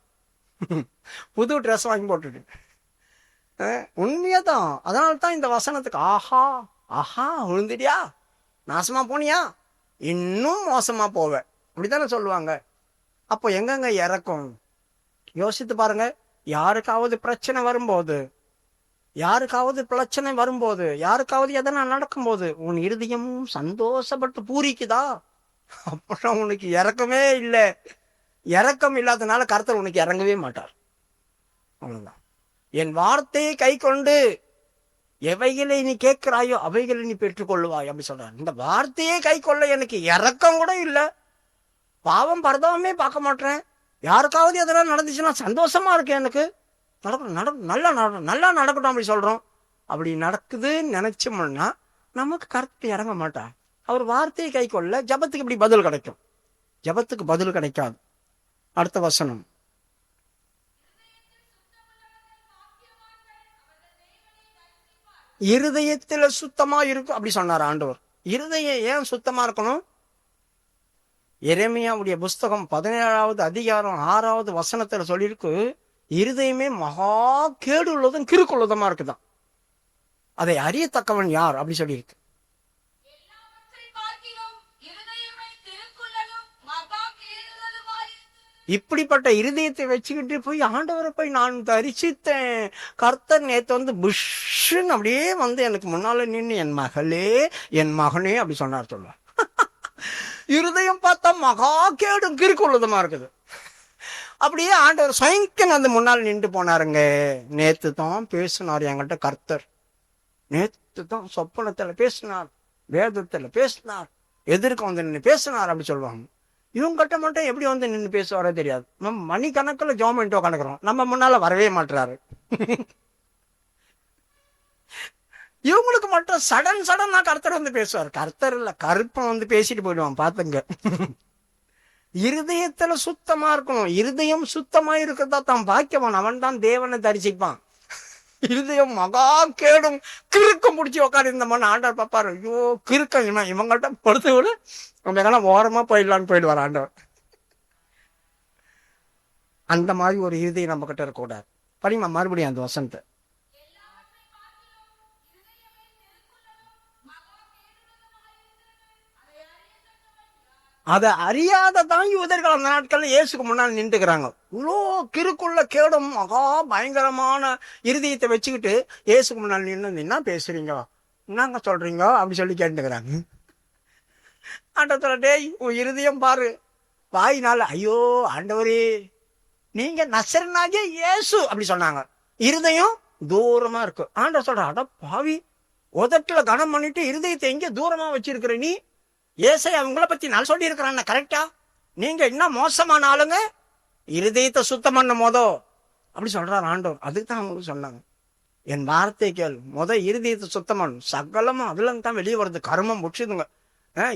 புது ட்ரெஸ் வாங்கி போட்டுட்டு. உண்மையதான். அதனால்தான் இந்த வசனத்துக்கு ஆஹா ஆஹா, விழுந்துடியா, நாசமா போனியா, இன்னும் மோசமா போவ, அப்படித்தானே சொல்லுவாங்க. அப்போ எங்கங்க இறக்கும்? யோசித்து பாருங்க. யாருக்காவது பிரச்சனை வரும்போது, யாருக்காவது எதனா நடக்கும்போது உன் இருதயம் சந்தோஷப்பட்டு பூரிக்குதா? அப்புறம் உனக்கு இறக்கமே இல்லை. இறக்கம் இல்லாதனால கர்த்தர் உனக்கு இறங்கவே மாட்டார். அவ்வளவுதான். என் வார்த்தையை கை கொண்டு எவைகளை நீ கேட்கிறாயோ அவைகளை நீ பெற்றுக்கொள்ளுவாய் அப்படி சொல்றாரு. இந்த வார்த்தையே கை கொள்ள எனக்கு இறக்கம் கூட இல்லை, பாவம் பரதாமே பார்க்க மாட்டேன், யாருக்காவது எதனா நடந்துச்சுன்னா சந்தோஷமா இருக்கு, எனக்கு நல்லா நடக்கட்டும் அப்படி சொல்றோம். அப்படி நடக்குதுன்னு நினைச்சோம்னா நமக்கு கர்த்தர் இறங்க மாட்டார். அவர் வார்த்தையை கை கொள்ள ஜபத்துக்கு இப்படி பதில் கிடைக்கும், ஜபத்துக்கு பதில் கிடைக்காது. அடுத்த வசனம். இருதயத்துல சுத்தமா இருக்கும் அப்படி சொன்னார் ஆண்டவர். இருதயம் ஏன் சுத்தமா இருக்கணும்? எரேமியாவுடைய புஸ்தகம் 17வது அதிகாரம் 6வது வசனத்துல சொல்லியிருக்கு, இருதயமே மகா கேடு உள்ளதும் கிறுக்குள்ளதுமா இருக்குதான், அதை அறியத்தக்கவன் யார் அப்படி சொல்லியிருக்கு. இப்படிப்பட்ட இருதயத்தை வச்சுக்கிட்டு போய் ஆண்டவரை போய் நான் தரிசித்தேன், கர்த்தர் நேத்து வந்து புஷ்ன்னு அப்படியே வந்து எனக்கு முன்னால நின்று என் மகளே என் மகனே அப்படி சொன்னார். சொல்லுவார். இருதயம் பார்த்தா மகா கேடும் கிறுக்குள்ளதுமா இருக்குது. அப்படியே ஆண்டவர் சயங்கன் அந்த முன்னால் நின்று போனாருங்க. நேத்து தான் பேசினார் என்கிட்ட கர்த்தர், நேத்து தான் சொப்பனத்துல பேசினார், வேதத்துல பேசினார், எதிர்க்க வந்து நின்று பேசினார் அப்படி சொல்லுவாங்க. இவங்கிட்ட மட்டும் எப்படி வந்து நின்று பேசுவாரோ தெரியாது. நம்ம மணிக்கணக்கில் ஜோமெண்டோ கணக்குறோம், நம்ம முன்னால வரவே மாட்டாரு. இவங்களுக்கு மட்டும் சடனா கர்த்தர் வந்து பேசுவார். கர்த்தர் இல்ல, கருப்பன் வந்து பேசிட்டு போயிடுவான் பாத்துங்க. இருதயத்துல சுத்தமா இருக்கணும். இருதயம் சுத்தமா இருக்கிறதா தான் பாக்கியவான். அவன் தான் தேவனை தரிசிப்பான். இருதயம் மகா கேடும் கிறுக்கம் பிடிச்சி உட்காந்து இருந்தோம்னு ஆண்டவர் பாப்பாரு. ஐயோ கிறுக்கம் இவங்கள்ட்ட பொறுத்து விட நம்ம எங்கன்னா ஓரமா போயிடலான்னு போயிடுவார் ஆண்டவர். அந்த மாதிரி ஒரு இருதயம் நம்ம கிட்ட இருக்கக்கூடாது. படிமா மறுபடியும் அந்த வசனத்தை. அதை அறியாததான் யூதர்கள் அந்த நாட்கள்ல இயேசுக்கு முன்னால் நின்றுக்கிறாங்க. இவ்வளோ கிறுக்குள்ள கேடும் மகா பயங்கரமான இருதயத்தை வச்சுக்கிட்டு இயேசுக்கு முன்னால் நின்று என்ன பேசுறீங்க, என்னங்க சொல்றீங்க அப்படி சொல்லி கேட்டுக்கிறாங்க. ஆண்டத்துல டேய் உன் இருதயம் பாரு, வாயினால ஐயோ ஆண்டவரே நீங்க நசரனாகிய இயேசு அப்படி சொன்னாங்க. இருதயம் தூரமா இருக்கு. ஆண்டவர் சொல்ற அட பாவி, உதட்டுல கனம் பண்ணிட்டு இருதயத்தை எங்க தூரமா வச்சிருக்கிற நீ? ஏசை அவங்கள பத்தி நான் சொல்லி இருக்கிறான் கரெக்டா? நீங்க என்ன மோசமான ஆளுங்க, இருதயத்தை சுத்தம் பண்ண அப்படி சொல்றாரு ஆண்டவர். அதுக்கு தான் அவங்களுக்கு சொன்னாங்க என் வார்த்தை கேள், இருதயத்தை சுத்தம் பண்ணும். சகலமும் அதுல தான் வெளியே வருது, கர்மம் முடிச்சுதுங்க.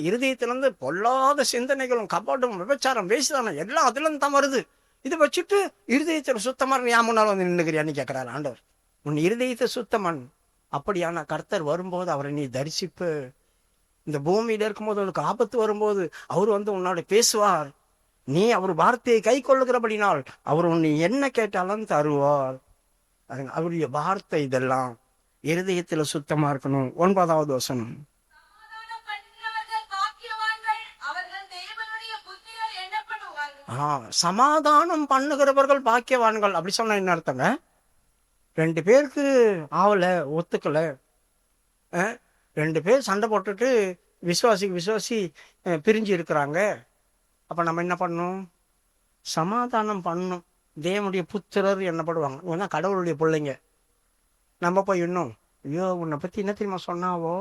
இருதயத்திலிருந்து பொல்லாத சிந்தனைகளும் கபாடும் விபச்சாரம் வேசிதானம் எல்லாம் அதுல இருந்து தான் வருது. இதை வச்சுட்டு இருதயத்தில் சுத்தமா ஏன் முன்னால் வந்து நின்றுக்கிறியான்னு கேட்கிறாரு ஆண்டவர். உன் இருதயத்தை சுத்தமன். அப்படியான கர்த்தர் வரும்போது அவரை நீ தரிசிப்பு. இந்த பூமியில இருக்கும்போது உனக்கு ஆபத்து வரும்போது அவர் வந்து உன்னோட பேசுவார். நீ அவர் வார்த்தையை கை கொள்ளுகிறபடினால் அவர் உன்னை என்ன கேட்டாலும் தருவார். அவருடைய வார்த்தை இதெல்லாம் இருதயத்துல சுத்தமா இருக்கணும். 9வது வசனம். சமாதானம் பண்ணுகிறவர்கள் பாக்கியவான்கள் அப்படி சொன்ன என்ன அர்த்தங்க? 2 பேருக்கு ஆவல ஒத்துக்கல, 2 பேர் சண்டை போட்டுட்டு விசுவாசி பிரிஞ்சு இருக்கிறாங்க. அப்ப நம்ம என்ன பண்ணணும்? சமாதானம் பண்ணணும். தேவனுடைய புத்திரர் என்னப்படுவாங்க, இவங்க தான் கடவுளுடைய பிள்ளைங்க. நம்ம போய் இன்னும் ஐயோ உன்னை பத்தி என்ன தெரியுமா சொன்னாவோ,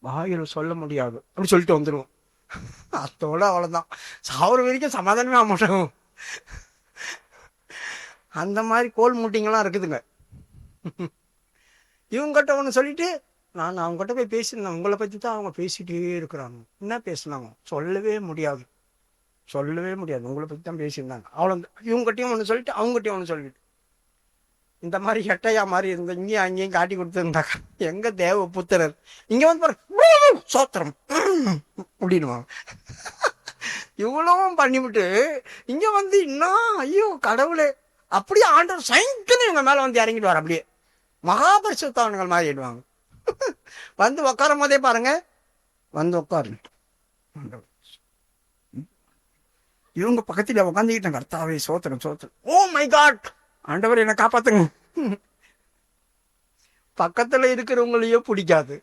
வாயில் சொல்ல முடியாது அப்படி சொல்லிட்டு வந்துடுவோம். அத்தோட அவ்வளவுதான், சாவர வரைக்கும் சமாதானமே ஆக மாட்டோம். அந்த மாதிரி கோல் மூட்டிங்கெல்லாம் இருக்குதுங்க. இவங்ககிட்ட ஒன்று சொல்லிட்டு நான் அவங்ககிட்ட போய் பேசியிருந்தேன், உங்களை பற்றி தான் அவங்க பேசிட்டே இருக்கிறாங்க. என்ன பேசினாங்க சொல்லவே முடியாது, உங்களை பற்றி தான் பேசியிருந்தாங்க. அவ்வளோ இவங்ககிட்டையும் ஒன்று சொல்லிட்டு அவங்ககிட்டையும் ஒன்று சொல்லிட்டு இந்த மாதிரி ஹெட்டையா மாதிரி இருந்த இங்கேயும் அங்கேயும் காட்டி கொடுத்துருந்தாங்க. எங்க தேவ புத்திரர் இங்க வந்து சோத்திரம் அப்படின்னுவாங்க. இவ்வளவும் பண்ணிவிட்டு இங்க வந்து இன்னும் ஐயோ கடவுளே அப்படியே ஆண்டவர் சைக்கிள் இவங்க மேல வந்து இறங்கிடுவார். அப்படியே மகாபரிசுத்தவான்கள் மாதிரி ஆயிடுவாங்க. வந்து உட்காரும் போதே பாருங்க, வந்து உட்காரு இவங்க பக்கத்துல உட்காந்துக்கிட்டாங்க. கர்த்தாவே சோத்திரம் சோத்திரம், ஓ மை காட் ஆண்டவர் என்ன காப்பாத்துங்க. பக்கத்துல இருக்கிறவங்களையோ பிடிக்காது.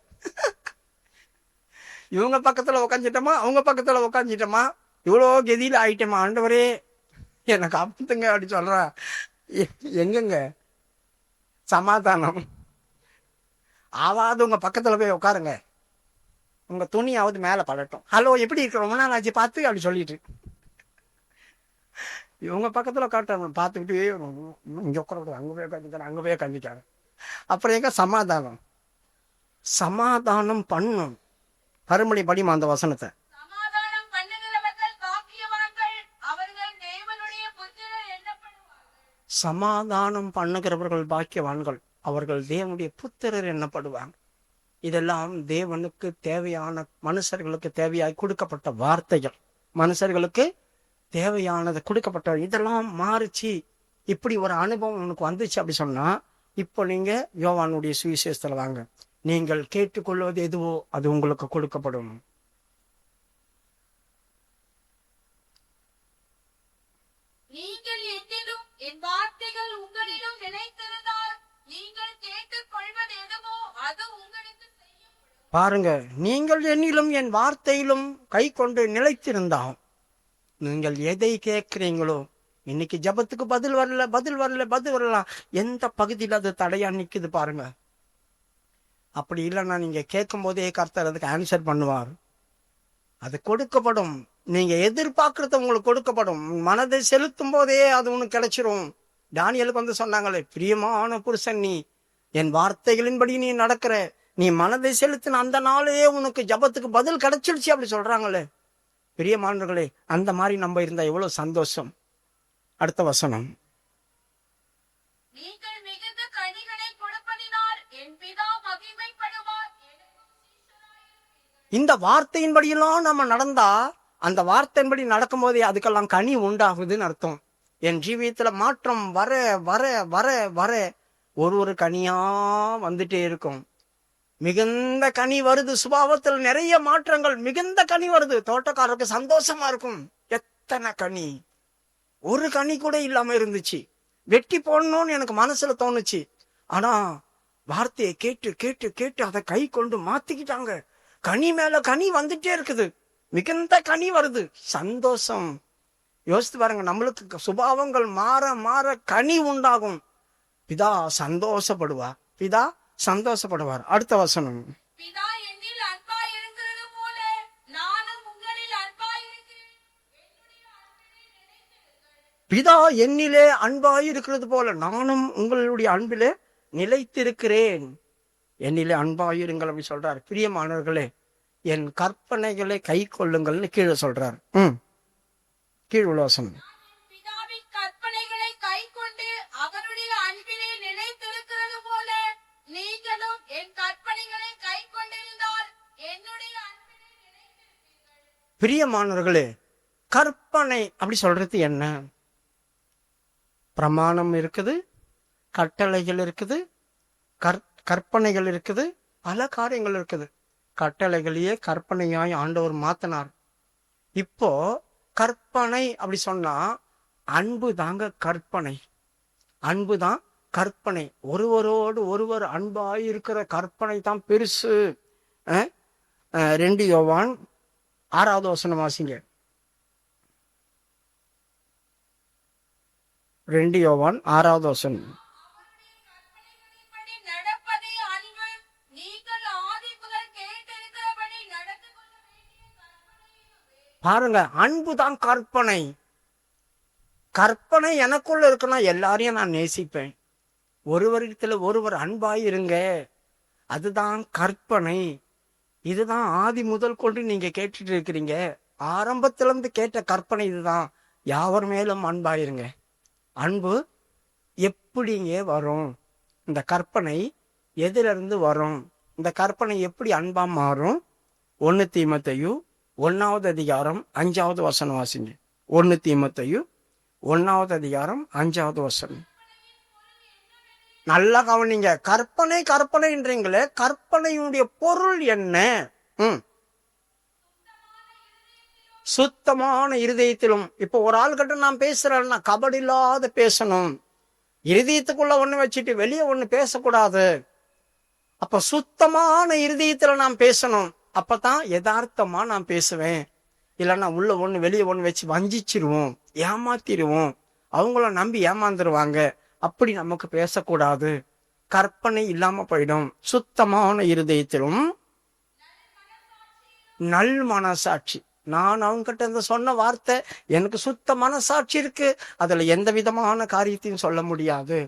இவங்க பக்கத்துல உக்காந்துட்டோமா அவங்க பக்கத்துல உக்காந்துட்டோமா, இவ்வளோ கெதியில ஆயிட்டோமா, ஆண்டவரே என்ன காப்பாத்துங்க அப்படி சொல்றா. எங்கங்க சமாதானம் ஆவாது? உங்க பக்கத்துல போய் உட்காருங்க, உங்க துணியாவது மேல படட்டும். ஹலோ எப்படி இருக்கிற ரொம்ப நாள் ஆச்சு பார்த்து அப்படி சொல்லிட்டு இவங்க பக்கத்துல காட்டுறாங்க. பார்த்துக்கிட்டு இங்க உட்கார அங்க போய் உட்காந்துட்டாங்க, அங்க போய் உட்காந்துட்டாங்க. அப்புறம் எங்க சமாதானம்? சமாதானம் பண்ணும். மறுபடி படிமா அந்த வசனத்தை. சமாதானம் பண்ணுகிறவர்கள் பாக்கியவான்கள், அவர்கள் தேவனுடைய புத்திரர் என்னப்படுவாங்க. இதெல்லாம் தேவனுக்கு தேவையான, மனுஷர்களுக்கு தேவையாய் கொடுக்கப்பட்ட வார்த்தைகள், மனுஷர்களுக்கு தேவையானது கொடுக்கப்பட்ட. இதெல்லாம் மாறிச்சு. இப்படி ஒரு அனுபவம் உனக்கு வந்துச்சு அப்படி சொன்னா, இப்போ நீங்க யோவானுடைய சுவிசேஷத்துல வாங்க. நீங்கள் கேட்டுக்கொள்வது எதுவோ அது உங்களுக்கு கொடுக்கப்படும். நீங்கள் என்னிலும் என் வார்த்தைகள் உங்களிலும் நிலைத்திருந்தால் நீங்கள் கேட்டுக்கொள்வது எதுவோ அது உங்களுக்கு செய்யப்படும். பாருங்க, நீங்கள் என்னிலும் என் வார்த்தையிலும் கை கொண்டு நிலைத்திருந்தால் நீங்கள் எதை கேட்கிறீங்களோ, இன்னைக்கு ஜபத்துக்கு பதில் வரலாம், எந்த பகுதியில் அது தடையா நிக்குது பாருங்க. அப்படி இல்லைன்னா நீங்க கேட்கும் போதே கர்த்தர் அதுக்கு ஆன்சர் பண்ணுவார். அது கொடுக்கப்படும். நீங்க எதிர்பார்க்கறது உங்களுக்கு கொடுக்கப்படும். மனதை செலுத்தும் போதே அது உனக்கு கிடைச்சிரும். தானியேலுக்கு வந்து சொன்னாங்களே, பிரியமான புருஷன் நீ, என் வார்த்தைகளின்படி நீ நடக்கிற, நீ மனதை செலுத்தின அந்த நாளே உனக்கு ஜபத்துக்கு பதில் கிடைச்சிடுச்சு அப்படி சொல்றாங்களே. பிரியமானவர்களே, அந்த மாதிரி நம்ம இருந்தா எவ்வளவு சந்தோஷம். அடுத்த வசனம். நீங்கள் மிகுந்த கனிகளை கொடுப்பதினால் என் பிதா மகிமைப்படுவார். இந்த வார்த்தையின்படியெல்லாம் நம்ம நடந்தா, அந்த வார்த்தையின்படி நடக்கும்போதே அதுக்கெல்லாம் கனி உண்டாகுதுன்னு அர்த்தம். என் ஜீவியத்துல மாற்றம் வர வர வர வர ஒரு கனியா வந்துட்டே இருக்கும். மிகுந்த கனி வருது, சுபாவத்தில் நிறைய மாற்றங்கள், மிகுந்த கனி வருது. தோட்டக்காரருக்கு சந்தோஷமா இருக்கும். எத்தனை கனி, ஒரு கனி கூட இல்லாம இருந்துச்சு. வெட்டி போடணும்னு எனக்கு மனசுல தோணுச்சு. ஆனா வார்த்தையை கேட்டு கேட்டு கேட்டு அதை கை கொண்டு மாத்திக்கிட்டாங்க. கனி மேல கனி வந்துட்டே இருக்குது, மிகுந்த கனி வருது. சந்தோஷம். யோசித்து பாருங்க, நம்மளுக்கு சுபாவங்கள் மாற மாற கனி உண்டாகும். பிதா சந்தோஷப்படுவார், பிதா சந்தோஷப்படுவார். அடுத்த வசனம். பிதா என்னில் அன்பாய் இருக்கிறது போல நானும் உங்களில் அன்பாய் இருக்கிறேன். பிதா என்னிலே அன்பாய் இருக்கிறது போல நானும் உங்களுடைய அன்பிலே நிலைத்திருக்கிறேன். என்னிலே அன்பாயிருங்கள் அப்படி சொல்றார். பிரியமானவர்களே, என் கற்பனைகளை கை கொள்ளுங்கள்னு கீழே சொல்றார். கீழ் உள்ள வசனம். பிதாவின் கற்பனைகளை கைக்கொண்டு அவருடைய அன்பிலே நிலைத்திருக்கிறது போல நீங்களும் என் கற்பனைகளை கைக்கொண்டிருந்தால் என்னுடைய அன்பிலே நிலைத்திருப்பீர்கள். பிரியமானவர்களே, கற்பனை அப்படி சொல்றது என்ன? பிரமாணம் இருக்குது, கட்டளைகள் இருக்குது, கற்பனைகள் இருக்குது, பல காரியங்கள் இருக்குது. கட்டளைகளையே கற்பனையாய் ஆண்டவர் மாத்தினார். இப்போ கற்பனை அப்படி சொன்னா அன்பு தாங்க கற்பனை. அன்பு தான் கற்பனை. ஒருவரோடு ஒருவர் அன்பாய் இருக்கிற கற்பனை தான் பெருசு. 2 யோவான் 6வது வசனம் வாசிங்க. 2 யோவான் 6வது வசனம். பாருங்க, அன்பு தான் கற்பனை. கற்பனை எனக்குள்ள இருக்குன்னா எல்லாரையும் நான் நேசிப்பேன். ஒருவரிடத்துல ஒருவர் அன்பாய் இருங்க, அதுதான் கற்பனை. இதுதான் ஆதி முதல் கொண்டு நீங்க கேட்டுட்டு இருக்கிறீங்க. ஆரம்பத்திலிருந்து கேட்ட கற்பனை இதுதான். யாவர் மேலும் அன்பாயிருங்க. அன்பு எப்படிங்க வரும்? இந்த கற்பனை எதிலிருந்து வரும்? இந்த கற்பனை எப்படி அன்பா மாறும்? 1 தீமோத்தேயு 1வது அதிகாரம் 5வது வசனம் வாசிங்க. 1 தீமோத்தேயு 1வது அதிகாரம் 5வது வசனம். நல்லா கவனிங்க. கற்பனை கற்பனைன்றீங்களே, கற்பனையுடைய பொருள் என்ன? சுத்தமான இருதயத்திலும். இப்போ ஒரு ஆள் கிட்ட நான் பேசுறேன்னா கபடி இல்லாத பேசணும். இருதயத்துக்குள்ள ஒண்ணு வச்சுட்டு வெளியே ஒண்ணு பேசக்கூடாது. அப்ப சுத்தமான இருதயத்துல நான் பேசணும். அப்பதான் யதார்த்தமா நான் பேசுவேன். இல்லைன்னா உள்ள ஒண்ணு வெளியே ஒண்ணு வச்சு வஞ்சிச்சிருவோம், ஏமாத்திடுவோம். அவங்கள நம்பி ஏமாந்துருவாங்க. அப்படி நமக்கு பேசக்கூடாது. கற்பனை இல்லாம போயிடும். சுத்தமான இருதயத்திலும் நல் மனசாட்சி. நான் அவங்க கிட்ட இருந்து சொன்ன வார்த்தை, எனக்கு சுத்த மனசாட்சி இருக்கு. அதுல எந்த விதமான காரியத்தையும் சொல்ல முடியாது.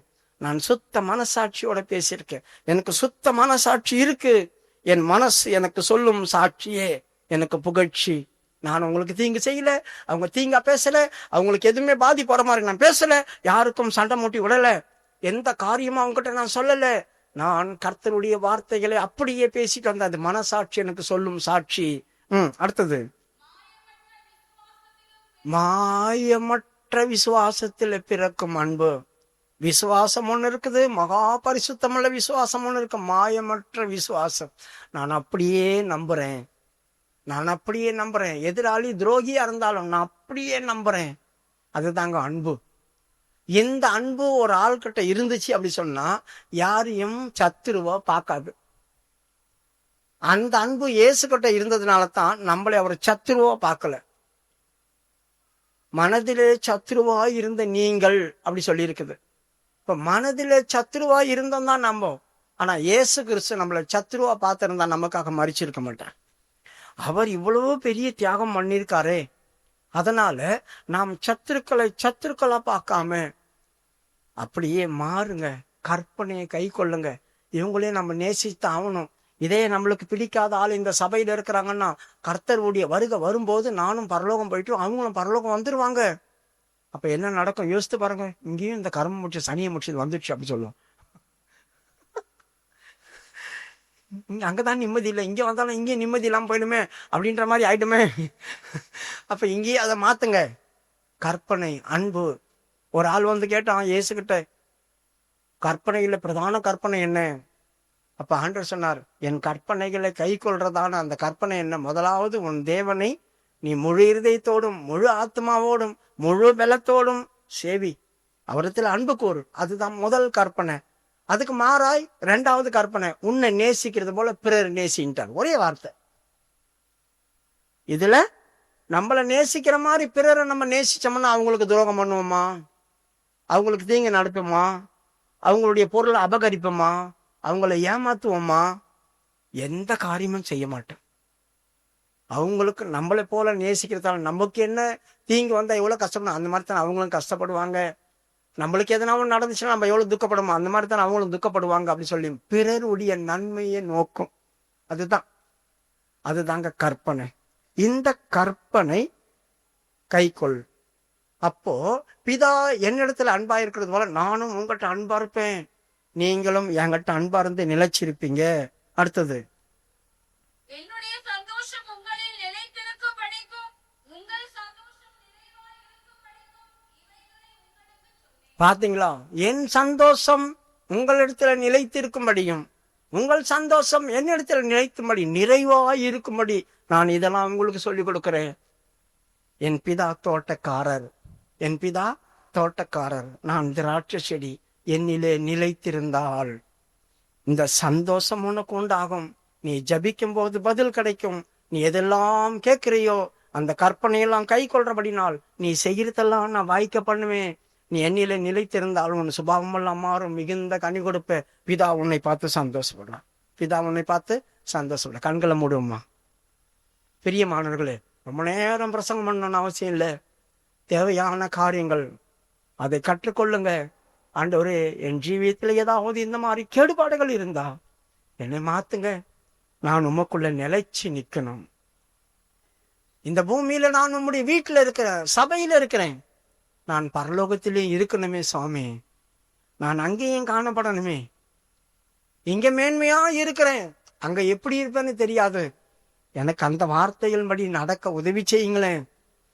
நான் சுத்த மனசாட்சியோட பேசியிருக்கேன். எனக்கு சுத்த மனசாட்சி இருக்கு. என் மனசு எனக்கு சொல்லும் சாட்சியே எனக்கு புகழ்ச்சி. நான் உங்களுக்கு தீங்கு செய்யல, அவங்க தீங்கா பேசல, அவங்களுக்கு எதுவுமே பாதிப்போற மாதிரி நான் பேசல, யாருக்கும் சண்டை மூட்டி விடல, எந்த காரியமும் அவங்ககிட்ட நான் சொல்லல. நான் கர்த்தருடைய வார்த்தைகளை அப்படியே பேசிட்டு வந்த அது மனசாட்சி எனக்கு சொல்லும் சாட்சி. அடுத்தது, மாயமற்ற விசுவாசத்துல பிறக்கும் அன்பு. விசுவாசம் ஒண்ணு இருக்குது, மகா பரிசுத்தமுள்ள விசுவாசம் ஒண்ணு இருக்கு, மாயமற்ற விசுவாசம். நான் அப்படியே நம்புறேன். எதிராளி துரோகியா இருந்தாலும் நான் அப்படியே நம்புறேன். அதுதாங்க அன்பு. எந்த அன்பு ஒரு ஆள்கிட்ட இருந்துச்சு அப்படி சொன்னா யாரையும் சத்துருவா பார்க்காது. அந்த அன்பு இயேசு கிட்ட இருந்ததுனால தான் நம்மளை அவர் சத்துருவா பார்க்கல. மனதிலே சத்துருவா இருந்த நீங்கள் அப்படி சொல்லி இருக்குது. இப்ப மனதிலே சத்துருவா இருந்தோம் தான் நம்போம். ஆனா இயேசு கிறிஸ்து நம்மளை சத்துருவா பார்த்திருந்தா நமக்காக மறிச்சிருக்க மாட்டார். அவர் இவ்வளவு பெரிய தியாகம் பண்ணிருக்காரே. அதனால நாம் சத்துருக்களா பார்க்காம அப்படியே மாறுங்க. கற்பனையை கை கொள்ளுங்க. இவங்களே நம்ம நேசித்து ஆகணும். இதே நம்மளுக்கு பிடிக்காத ஆள் இந்த சபையில இருக்கிறாங்கன்னா, கர்த்தருடைய வருகை வரும்போது நானும் பரலோகம் போயிட்டு அவங்களும் பரலோகம் வந்துருவாங்க. அப்ப என்ன நடக்கும் யோசித்து பாருங்க. இங்கேயும் இந்த கர்மம் முடிச்சு சனியை முடிச்சது வந்துடுச்சு அப்படி சொல்லுவோம். அங்கதான் நிம்மதி இல்லை, இங்க வந்தாலும் இங்கே நிம்மதி இல்லாம போயிடுமே அப்படின்ற மாதிரி ஆயிடுமே. அப்ப இங்கேயே அதை மாத்துங்க. கற்பனை, அன்பு. ஒரு ஆள் வந்து கேட்டான் இயேசுகிட்ட, கற்பனையில பிரதான கற்பனை என்ன? அப்ப ஆண்டவர் சொன்னார், என் கற்பனைகளை கை கொள்றதான அந்த கற்பனை என்ன? முதலாவது உன் தேவனை நீ முழு இருதயத்தோடும் முழு ஆத்மாவோடும் முழு பலத்தோடும் சேவி, அவரத்தில் அன்பு கூறு. அதுதான் முதல் கற்பனை. அதுக்கு மாறாய் இரண்டாவது கற்பனை, உன்னை நேசிக்கிறது போல பிறர் நேசின்ட்டார். ஒரே வார்த்தை. இதுல நம்மளை நேசிக்கிற மாதிரி பிறரை நம்ம நேசிச்சோம்னா அவங்களுக்கு துரோகம் பண்ணுவோமா? அவங்களுக்கு தீங்கு நடப்போமா? அவங்களுடைய பொருளை அபகரிப்போமா? அவங்கள ஏமாத்துவோமா? எந்த காரியமும் செய்ய மாட்டோம். அவங்களுக்கு நம்மளை போல நேசிக்கிறதால நமக்கு என்ன தீங்கு வந்தா எவ்வளவு கஷ்டப்படும், அந்த மாதிரி தான் அவங்களும் கஷ்டப்படுவாங்க. நம்மளுக்கு எதனா ஒன்று நடந்துச்சுன்னா நம்ம எவ்வளவு துக்கப்படுமோ அந்த மாதிரி தான் அவங்களும் துக்கப்படுவாங்க அப்படின்னு சொல்லி பிறருடைய நன்மையை நோக்கும். அதுதாங்க கற்பனை. இந்த கற்பனை கைக்கொள். அப்போ பிதா என்னிடத்துல அன்பா இருக்கிறது போல நானும் உங்கள்கிட்ட அன்பா இருப்பேன், நீங்களும் என்கிட்ட அன்பா இருந்து நிலைச்சிருப்பீங்க. அடுத்தது, என்னுடைய சந்தோஷம் உங்களில் நிலைத்திருக்கும் படிக்கும் உங்கள் சந்தோஷம் நிறைவாய் இருக்கும் படிக்கும் இவைகளை உங்களுக்கு சொன்னேன். பாத்தீங்களா? என் சந்தோஷம் உங்களிடத்துல நிலைத்திருக்கும்படியும் உங்கள் சந்தோஷம் என்னிடத்துல நிலைக்கும்படி நிறைவாய் இருக்கும்படி நான் இதெல்லாம் உங்களுக்கு சொல்லிக் கொடுக்கிறேன். என் பிதா தோட்டக்காரர், என் பிதா தோட்டக்காரர், நான் திராட்சை செடி. என்னிலே நிலைத்திருந்தால் இந்த சந்தோஷம் உனக்கு உண்டாகும். நீ ஜபிக்கும் போது பதில் கிடைக்கும். நீ எதெல்லாம் கேட்கிறையோ அந்த கற்பனையெல்லாம் கை கொள்றபடினால் நீ செய்யறதெல்லாம் நான் வாய்க்க பண்ணுவேன். நீ என்னிலே நிலைத்திருந்தால் உன் சுபாவம் எல்லாம் மாறும், மிகுந்த கனி கொடுப்ப. பிதா உன்னை பார்த்து சந்தோஷப்படுறான். பிதா உன்னை பார்த்து சந்தோஷப்பட. கண்களை மூடுவோமா? பெரிய மாணவர்களே, ரொம்ப நேரம் பிரசங்கம் பண்ணணும்னு அவசியம் இல்லை. தேவையான காரியங்கள் அதை கற்றுக்கொள்ளுங்க. ஆண்டவரே, என் ஜீவியத்தில் ஏதாவது இந்த மாதிரி கேடுபாடுகள் இருந்தா என்னை மாத்துங்க. நான் உமக்குள்ள நிலைச்சு நிக்கணும். இந்த பூமியில நான் உம்முடைய வீட்டுல இருக்கிறேன், சபையில இருக்கிறேன். நான் பரலோகத்திலேயும் இருக்கணுமே சுவாமி. நான் அங்கேயும் காணப்படணுமே. இங்க மேன்மையா இருக்கிறேன், அங்க எப்படி இருப்பேன்னு தெரியாது. எனக்கு அந்த வார்த்தைகள் படி நடக்க உதவி செய்யுங்களேன்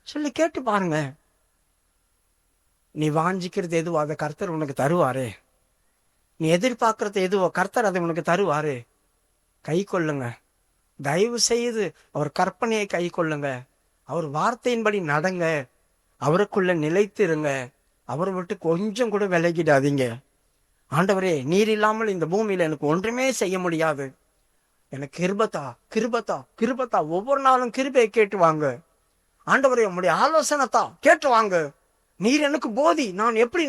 சொல்லி கேட்டு பாருங்க. நீ வாஞ்சிக்கிறது எதுவோ அதை கர்த்தர் உனக்கு தருவாரு. நீ எதிர்பார்க்கறது எதுவோ கர்த்தர் அதை உனக்கு தருவாரு. கை கொள்ளுங்க. தயவு செய்து அவர் கற்பனையை கை கொள்ளுங்க. அவர் வார்த்தையின்படி நடங்க. அவருக்குள்ள நிலைத்திருங்க. அவரை விட்டு கொஞ்சம் கூட விலகிடாதீங்க. ஆண்டவரே, நீர் இல்லாமல் இந்த பூமியில எனக்கு ஒன்றுமே செய்ய முடியாது. எனக்கு கிருபத்தா கிருபத்தா கிருபத்தா. ஒவ்வொரு நாளும் கிருபையை கேட்டு வாங்க. ஆண்டவரே, உம்முடைய ஆலோசனை தான் கேட்டு வாங்க. நீர் எனக்கு போதி, நான் எப்படி